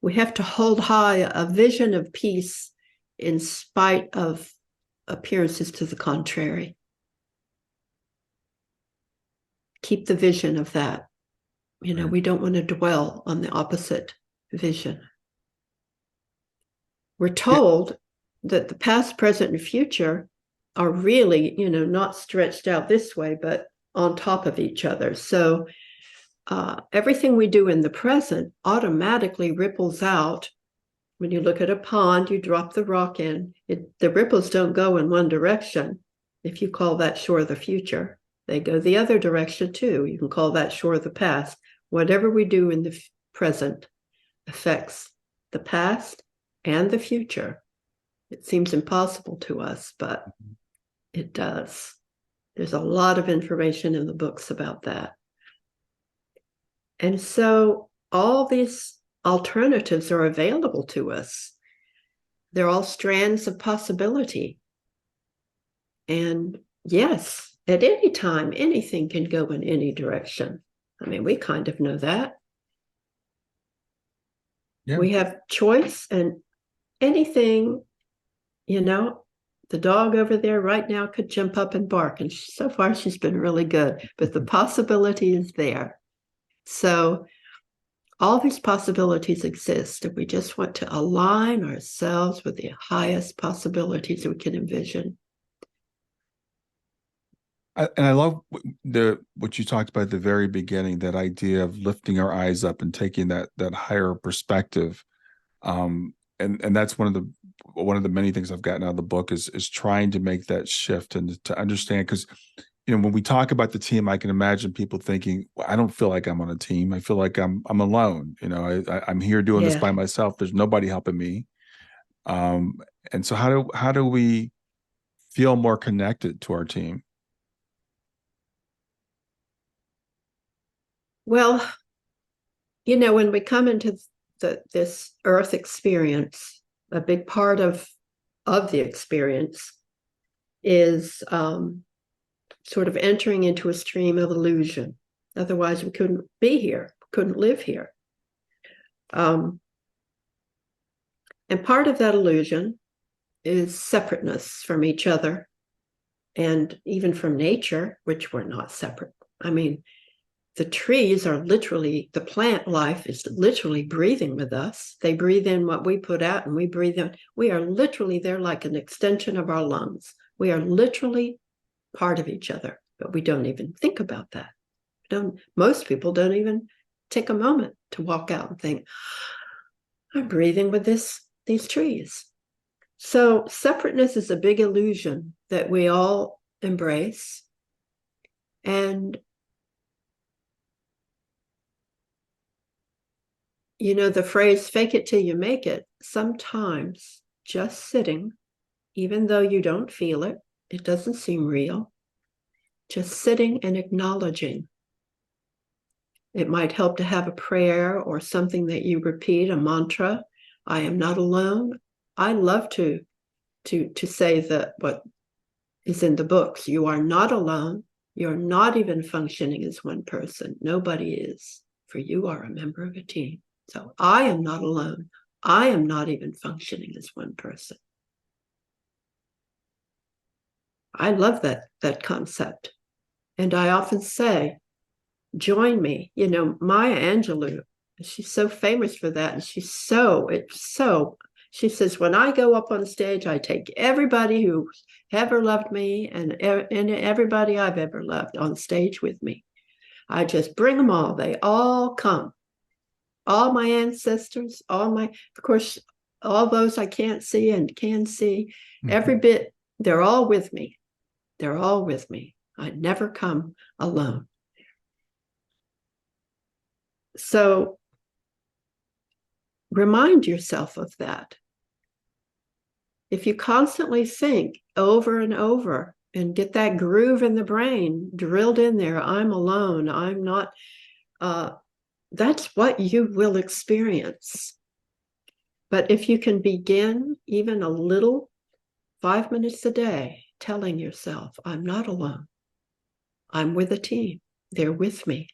We have to hold high a vision of peace in spite of appearances to the contrary. keep the vision of that. Right. We don't want to dwell on the opposite vision. We're told that the past, present, and future are really, not stretched out this way, but on top of each other. So everything we do in the present automatically ripples out. When you look at a pond, you drop the rock in. The ripples don't go in one direction. If you call that shore the future, they go the other direction too. You can call that shore the past. Whatever we do in the present affects the past and the future. It seems impossible to us, but it does. There's a lot of information in the books about that. And so all these alternatives are available to us. They're all strands of possibility. And yes, at any time, anything can go in any direction. I mean, we kind of know that. Yeah. We have choice, and anything, the dog over there right now could jump up and bark. And so far, she's been really good, but the possibility is there. So all these possibilities exist, and we just want to align ourselves with the highest possibilities we can envision. And I love what you talked about at the very beginning, that idea of lifting our eyes up and taking that higher perspective. And that's one of the many things I've gotten out of the book is trying to make that shift and to understand, because when we talk about the team, I can imagine people thinking, well, I don't feel like I'm on a team. I feel like I'm alone. I'm here doing this by myself. There's nobody helping me. And so how do we feel more connected to our team? Well, when we come into this earth experience, a big part of the experience is sort of entering into a stream of illusion. Otherwise, we couldn't be here, couldn't live here. And part of that illusion is separateness from each other and even from nature, which we're not separate. I mean, the trees are literally, the plant life is literally breathing with us. They breathe in what we put out and we breathe in. We are literally, they're like an extension of our lungs. We are literally part of each other, but we don't even think about that. Most people don't even take a moment to walk out and think, I'm breathing with these trees. So separateness is a big illusion that we all embrace. And the phrase, fake it till you make it, sometimes just sitting, even though you don't feel it, it doesn't seem real, just sitting and acknowledging. It might help to have a prayer or something that you repeat, a mantra. I am not alone. I love to say that what is in the books. You are not alone. You're not even functioning as one person. Nobody is, for you are a member of a team. So I am not alone. I am not even functioning as one person. I love that concept. And I often say, join me. Maya Angelou, she's so famous for that. And she says, when I go up on stage, I take everybody who's ever loved me and everybody I've ever loved on stage with me. I just bring them all. They all come. All my ancestors, of course, all those I can't see and can see, every bit, they're all with me. They're all with me. I never come alone. So remind yourself of that. If you constantly think over and over and get that groove in the brain drilled in there, I'm alone, I'm not, that's what you will experience. But if you can begin even a little, 5 minutes a day, telling yourself, I'm not alone. I'm with a team. They're with me.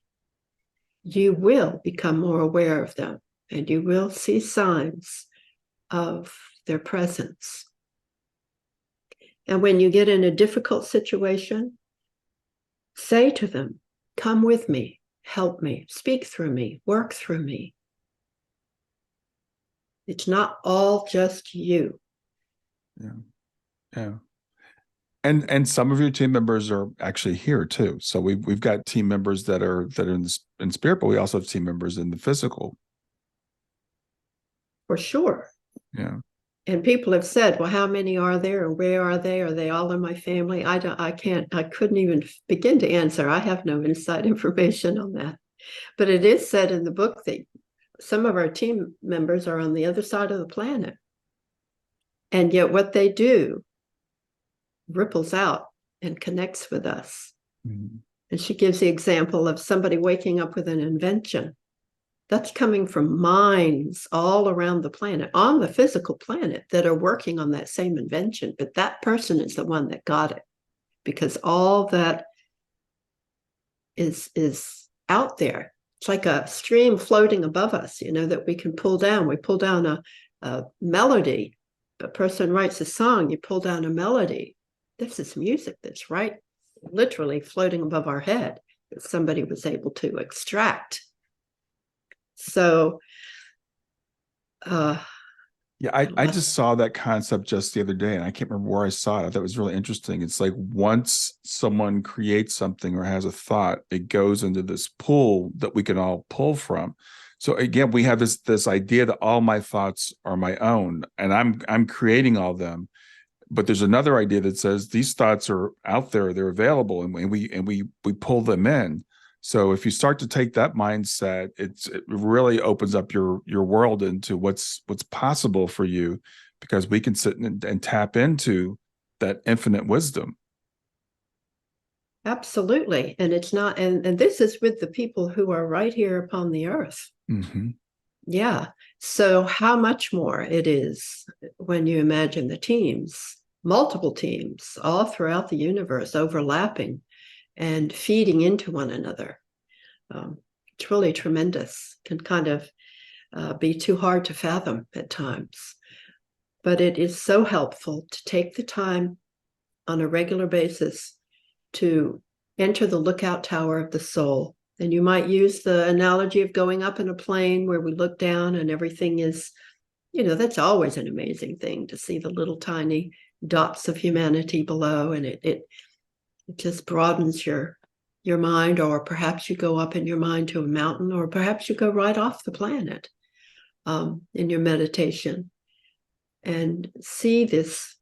You will become more aware of them, and you will see signs of their presence. And when you get in a difficult situation, say to them, come with me, help me, speak through me, work through me. It's not all just you. Yeah. Yeah. And some of your team members are actually here too. So we've got team members that are in spirit, but we also have team members in the physical. For sure. Yeah. And people have said, well, how many are there and where are they? Are they all in my family? I couldn't even begin to answer. I have no inside information on that. But it is said in the book that some of our team members are on the other side of the planet. And yet what they do ripples out and connects with us. Mm-hmm. And she gives the example of somebody waking up with an invention. That's coming from minds all around the planet, on the physical planet, that are working on that same invention. But that person is the one that got it, because all that is out there. It's like a stream floating above us, that we can pull down. We pull down a melody. A person writes a song, you pull down a melody. This is music that's right, literally floating above our head that somebody was able to extract. So, yeah, I just saw that concept just the other day, and I can't remember where I saw it. I thought it was really interesting. It's like once someone creates something or has a thought, it goes into this pool that we can all pull from. So again, we have this idea that all my thoughts are my own, and I'm creating all of them. But there's another idea that says these thoughts are out there, they're available, and we pull them in. So if you start to take that mindset, it really opens up your world into what's possible for you, because we can sit and tap into that infinite wisdom. absolutely. And it's not, and this is with the people who are right here upon the earth. Mm-hmm. Yeah. So how much more it is when you imagine the teams, multiple teams all throughout the universe overlapping and feeding into one another. It's really tremendous. Can kind of be too hard to fathom at times. But it is so helpful to take the time on a regular basis to enter the lookout tower of the soul. And you might use the analogy of going up in a plane where we look down and everything is, that's always an amazing thing to see the little tiny dots of humanity below. And it just broadens your mind, or perhaps you go up in your mind to a mountain, or perhaps you go right off the planet in your meditation and see this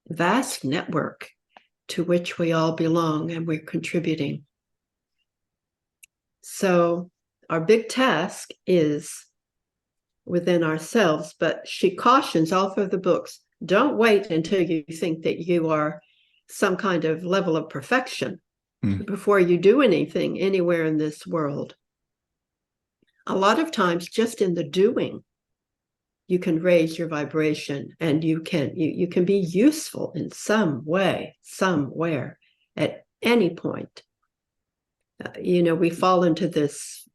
vast network to which we all belong and we're contributing. So our big task is within ourselves, but she cautions all through the books, don't wait until you think that you are some kind of level of perfection before you do anything anywhere in this world. A lot of times, just in the doing, you can raise your vibration, and you can be useful in some way, somewhere, at any point. We fall into this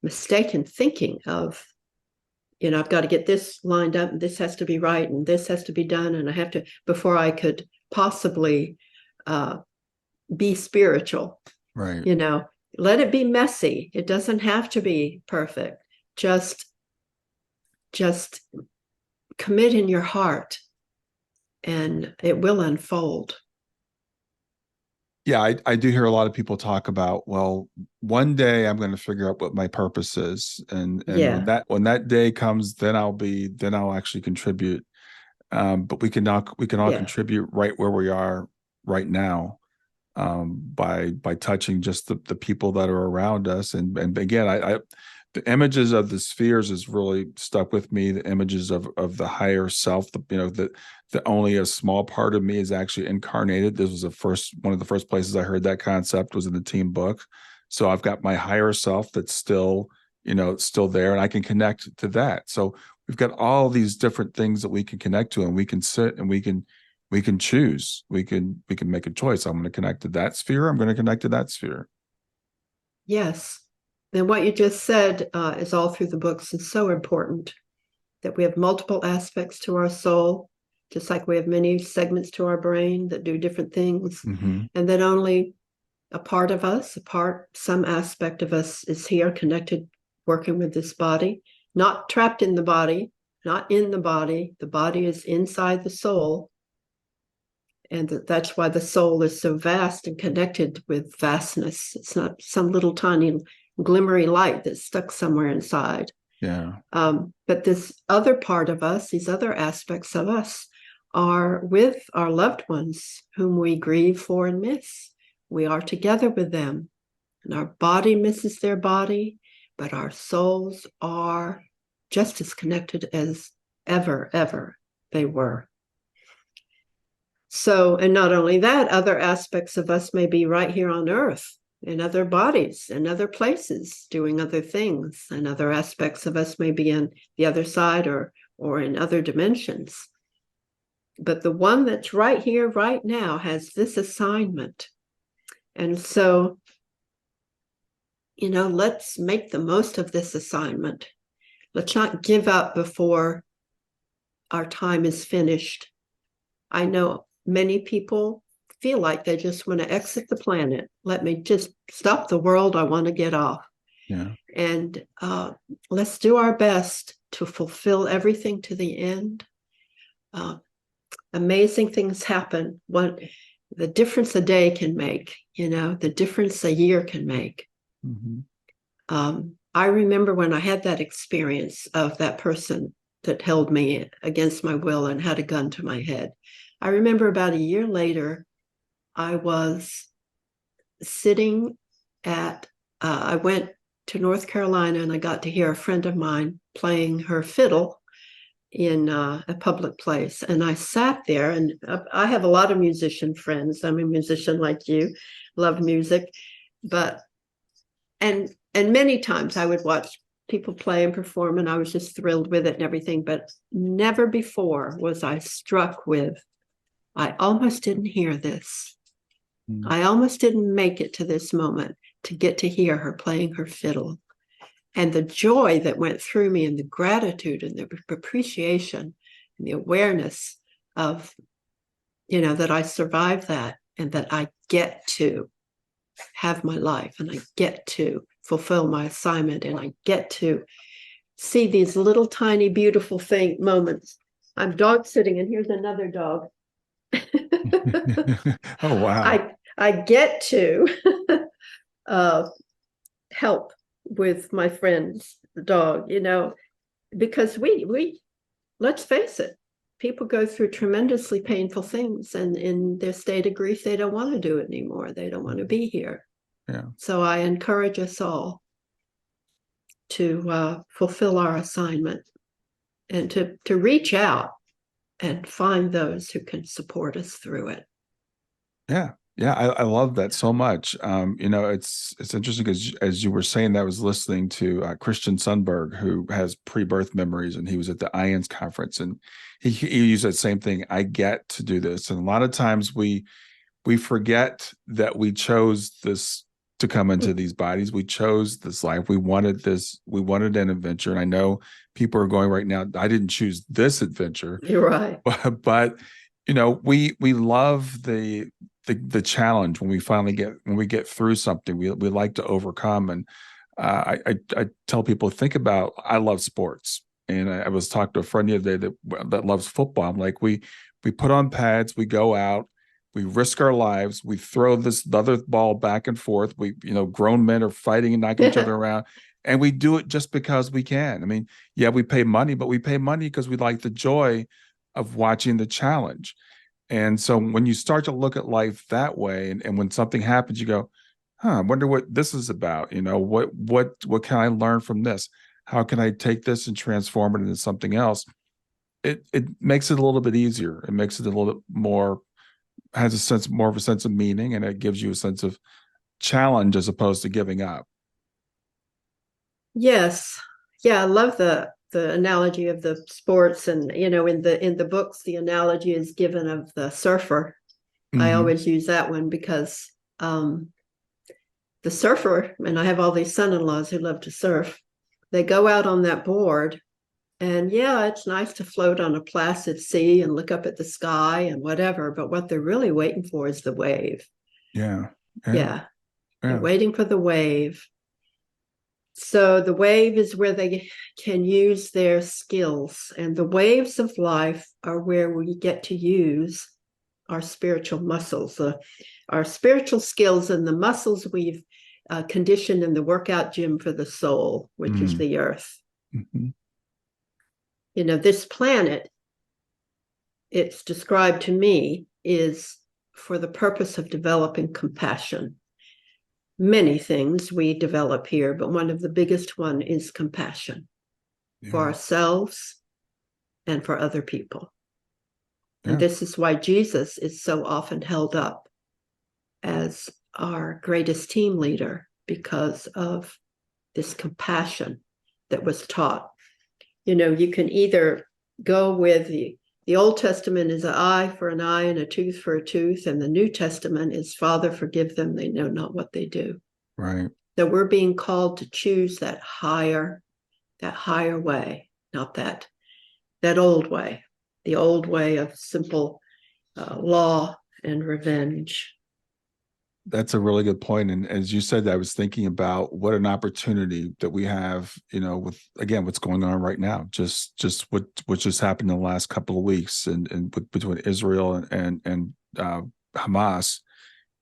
mistaken thinking of, I've got to get this lined up, and this has to be right, and this has to be done, and I have to, before I could possibly be spiritual. Right. Let it be messy. It doesn't have to be perfect. Just commit in your heart, and it will unfold. Yeah, I do hear a lot of people talk about, well, one day I'm going to figure out what my purpose is, and Yeah. when that day comes, then I'll actually contribute. But we can all contribute right where we are right now, by touching just the people that are around us. And again, the images of the spheres has really stuck with me. The images of the higher self, that only a small part of me is actually incarnated. This was one of the first places I heard that concept was in the team book. So I've got my higher self that's still there, and I can connect to that. So we've got all these different things that we can connect to, and we can sit and we can choose. We can make a choice. I'm going to connect to that sphere. I'm going to connect to that sphere. Yes. And what you just said is all through the books, and so important, that we have multiple aspects to our soul, just like we have many segments to our brain that do different things, Mm-hmm. and that only a part of us, some aspect of us is here connected, working with this body, not trapped in the body, not in the body. The body is inside the soul. And that's why the soul is so vast and connected with vastness. It's not some little tiny glimmery light that's stuck somewhere inside. Yeah. But this other part of us, these other aspects of us, are with our loved ones whom we grieve for and miss. We are together with them, and our body misses their body, but our souls are just as connected as ever they were. So, and not only that, other aspects of us may be right here on earth, in other bodies, in other places, doing other things, and other aspects of us may be in the other side or in other dimensions. But the one that's right here, right now, has this assignment. And so, let's make the most of this assignment. Let's not give up before our time is finished. I know many people feel like they just want to exit the planet. Let me just stop the world. I want to get off. Yeah. And let's do our best to fulfill everything to the end. Amazing things happen. The difference a day can make, the difference a year can make. Mm-hmm. I remember when I had that experience of that person that held me against my will and had a gun to my head. I remember about a year later, I was sitting I went to North Carolina, and I got to hear a friend of mine playing her fiddle in a public place. And I sat there, and I have a lot of musician friends. I'm a musician like you, love music. And many times I would watch people play and perform, and I was just thrilled with it and everything. But never before was I struck with, I almost didn't hear this. I almost didn't make it to this moment to get to hear her playing her fiddle. And the joy that went through me, and the gratitude and the appreciation and the awareness of, that I survived that, and that I get to have my life, and I get to fulfill my assignment, and I get to see these little tiny beautiful moments. I'm dog sitting, and here's another dog. Oh, wow. I get to help with my friend's dog, because we let's face it, people go through tremendously painful things, and in their state of grief, they don't want to do it anymore. They don't want to be here. Yeah. So I encourage us all to fulfill our assignment, and to reach out and find those who can support us through it. Yeah. Yeah. I love that so much. It's interesting because as you were saying that, I was listening to Christian Sundberg, who has pre-birth memories, and he was at the IANS conference, and he used that same thing. I get to do this. And a lot of times we forget that we chose this to come into these bodies. We chose this life. We wanted this. We wanted an adventure. And I know people are going right now, I didn't choose this adventure. You're right. But we love the challenge when we get through something. We like to overcome. And I tell people, think about, I love sports. And I was talking to a friend the other day that loves football. I'm like, we put on pads, we go out, we risk our lives, we throw the other ball back and forth. We, grown men are fighting and knocking each other around. And we do it just because we can. I mean, yeah, we pay money, but we pay money because we like the joy of watching the challenge. And so when you start to look at life that way, and when something happens, you go, I wonder what this is about. What can I learn from this? How can I take this and transform it into something else? It makes it a little bit easier. It makes it a little bit more, has more of a sense of meaning, and it gives you a sense of challenge as opposed to giving up. Yes. Yeah, I love the analogy of the sports, and in the books, the analogy is given of the surfer. Mm-hmm. I always use that one because the surfer, and I have all these son-in-laws who love to surf, they go out on that board, and yeah, it's nice to float on a placid sea and look up at the sky and whatever, but what they're really waiting for is the wave. Yeah. Yeah. They're Yeah. waiting for the wave. So the wave is where they can use their skills, and the waves of life are where we get to use our spiritual muscles, our spiritual skills, and the muscles we've conditioned in the workout gym for the soul, which is the earth. Mm-hmm. You know, this planet, it's described to me, is for the purpose of developing compassion. Many things we develop here, but one of the biggest one is compassion for ourselves and for other people. And this is why Jesus is so often held up as our greatest team leader, because of this compassion that was taught. You know, you can either go with the Old Testament is an eye for an eye and a tooth for a tooth, and the New Testament is, Father, forgive them, they know not what they do. Right. So we're being called to choose that higher way, not that old way, the old way of simple law and revenge. That's a really good point. And as you said, I was thinking about what an opportunity that we have, you know, with, again, what's going on right now, just what just happened in the last couple of weeks, and between Israel and Hamas.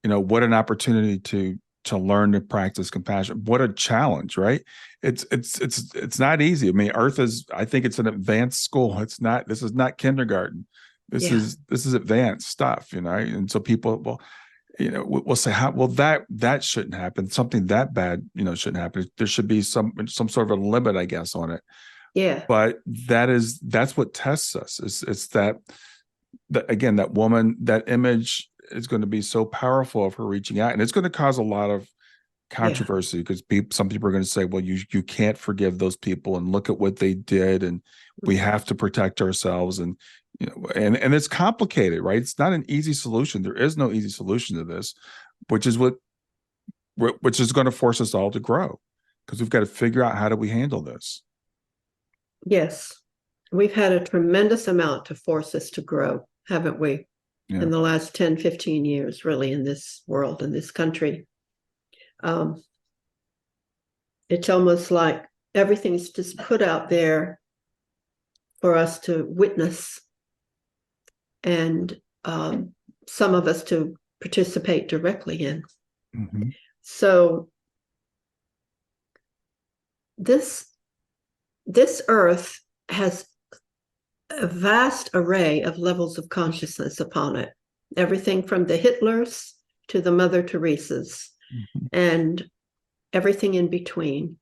You know, what an opportunity to learn to practice compassion. What a challenge, right? It's not easy. I mean, Earth is, I think it's an advanced school. This is not kindergarten. This is advanced stuff, you know. And so people will, you know, we'll say, how, well, that shouldn't happen. Something that bad, you know, shouldn't happen. There should be some sort of a limit, I guess, on it. Yeah. But that's what tests us. It's that again, that woman, that image is going to be so powerful of her reaching out, and it's going to cause a lot of controversy, because some people are going to say, well, you can't forgive those people, and look at what they did, and we have to protect ourselves, and you know, and it's complicated, right? It's not an easy solution. There is no easy solution to this, which is going to force us all to grow, because we've got to figure out, how do we handle this? Yes. We've had a tremendous amount to force us to grow, haven't we? Yeah. In the last 10, 15 years, really, in this world, in this country. It's almost like everything's just put out there for us to witness, and some of us to participate directly in. Mm-hmm. So this earth has a vast array of levels of consciousness upon it, everything from the Hitlers to the Mother Teresas, and everything in between.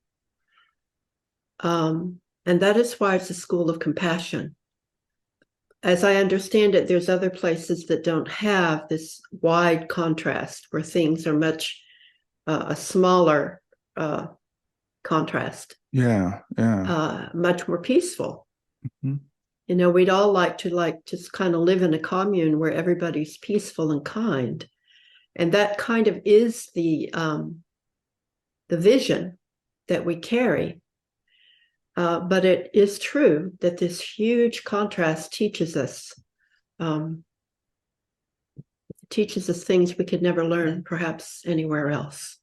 And that is why it's a school of compassion. As I understand it, there's other places that don't have this wide contrast, where things are much a smaller contrast. Yeah. Much more peaceful. Mm-hmm. You know, we'd all like to just kind of live in a commune where everybody's peaceful and kind. And that kind of is the vision that we carry. But it is true that this huge contrast teaches us things we could never learn, perhaps anywhere else.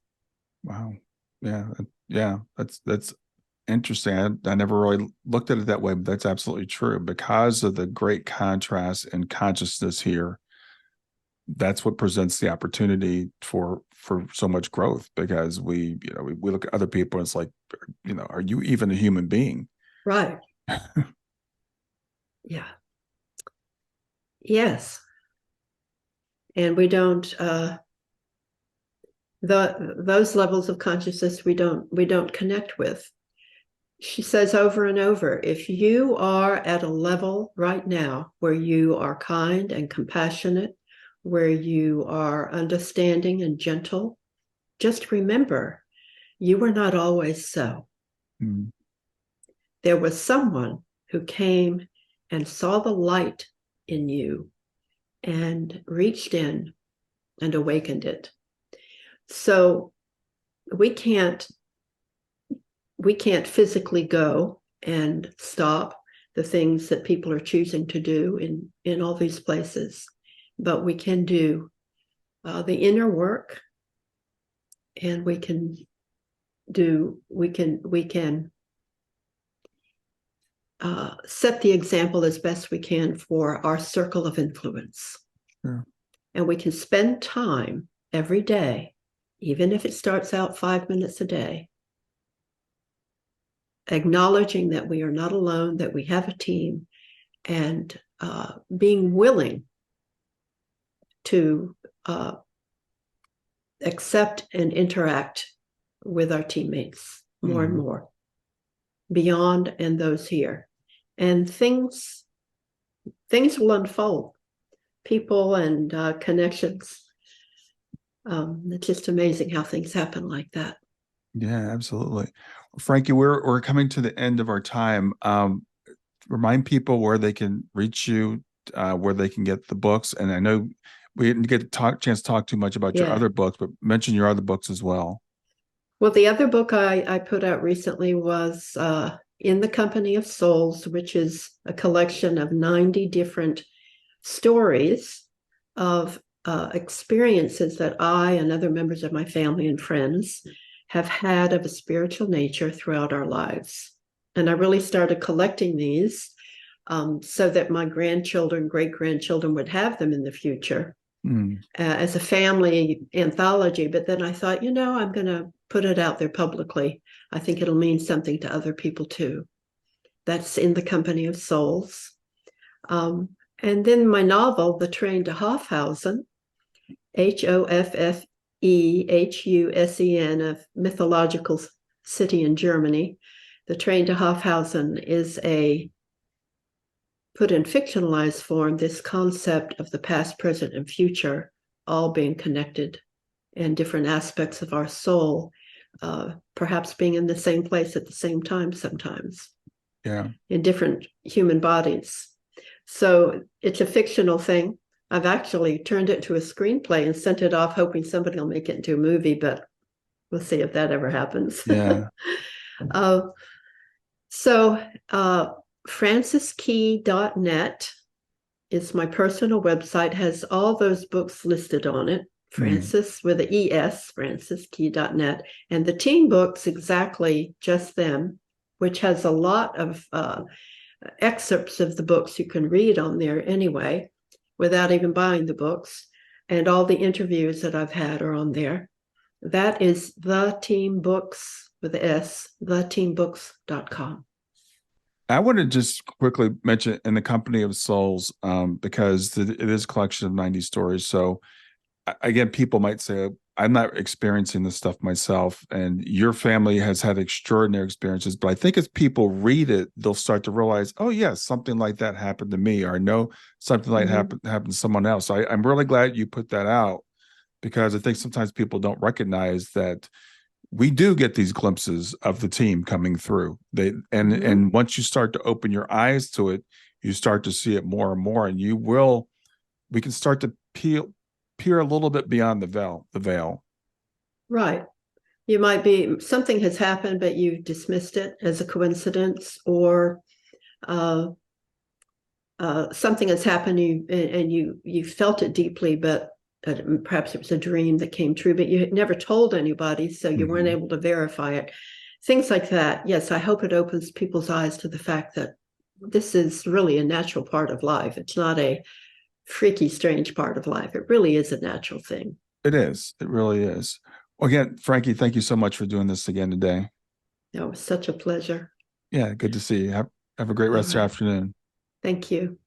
Wow. Yeah. That's interesting. I never really looked at it that way, but that's absolutely true. Because of the great contrast and consciousness here, that's what presents the opportunity for so much growth, because we look at other people, and it's like, you know, are you even a human being? Right. Yeah. Yes. And we don't those levels of consciousness we don't connect with. She says over and over, if you are at a level right now where you are kind and compassionate, where you are understanding and gentle, just remember, you were not always so. Mm. There was someone who came and saw the light in you and reached in and awakened it. So we can't physically go and stop the things that people are choosing to do in all these places, but we can do the inner work and we can set the example as best we can for our circle of influence. Sure. And we can spend time every day, even if it starts out 5 minutes a day, acknowledging that we are not alone, that we have a team, and being willing to accept and interact with our teammates more and more, beyond and those here. And things will unfold, people and connections. It's just amazing how things happen like that. Yeah, absolutely. Frankie, we're coming to the end of our time. Remind people where they can reach you, where they can get the books. And I know we didn't get a chance to talk too much about your other books, but mention your other books as well. Well, the other book I put out recently was In the Company of Souls, which is a collection of 90 different stories of experiences that I and other members of my family and friends have had of a spiritual nature throughout our lives. And I really started collecting these so that my grandchildren, great-grandchildren would have them in the future as a family anthology. But then I thought, I'm going to put it out there publicly. I think it'll mean something to other people too. That's In the Company of Souls. And then my novel, The Train to Hoffhausen, Hoffehausen, a mythological city in Germany. The Train to Hoffhausen is put in fictionalized form, this concept of the past, present, and future all being connected, and different aspects of our soul perhaps being in the same place at the same time sometimes. Yeah. In different human bodies. So it's a fictional thing. I've actually turned it to a screenplay and sent it off, hoping somebody will make it into a movie, but we'll see if that ever happens. Yeah. FrancisKey.net is my personal website, has all those books listed on it. Francis with an ES, FrancisKey.net, and the team books, exactly just them, which has a lot of excerpts of the books you can read on there anyway, without even buying the books. And all the interviews that I've had are on there. That is The Team Books with an S, theteambooks.com. I want to just quickly mention In the Company of Souls, because it is a collection of 90 stories. So again, people might say, I'm not experiencing this stuff myself, and your family has had extraordinary experiences. But I think as people read it, they'll start to realize, oh, yes, something like that happened to me, or I know something like happened to someone else. So I'm really glad you put that out, because I think sometimes people don't recognize that we do get these glimpses of the team coming through. And once you start to open your eyes to it, you start to see it more and more, and we can start to peer a little bit beyond the veil. Right. You might be, something has happened, but you dismissed it as a coincidence, or something has happened and you felt it deeply, but perhaps it was a dream that came true, but you had never told anybody, so you weren't able to verify it. Things like that. Yes, I hope it opens people's eyes to the fact that this is really a natural part of life. It's not a freaky, strange part of life. It really is a natural thing. It is. It really is. Well, again, Frankie, thank you so much for doing this again today. It was such a pleasure. Yeah, good to see you. Have a great rest of your afternoon. Thank you.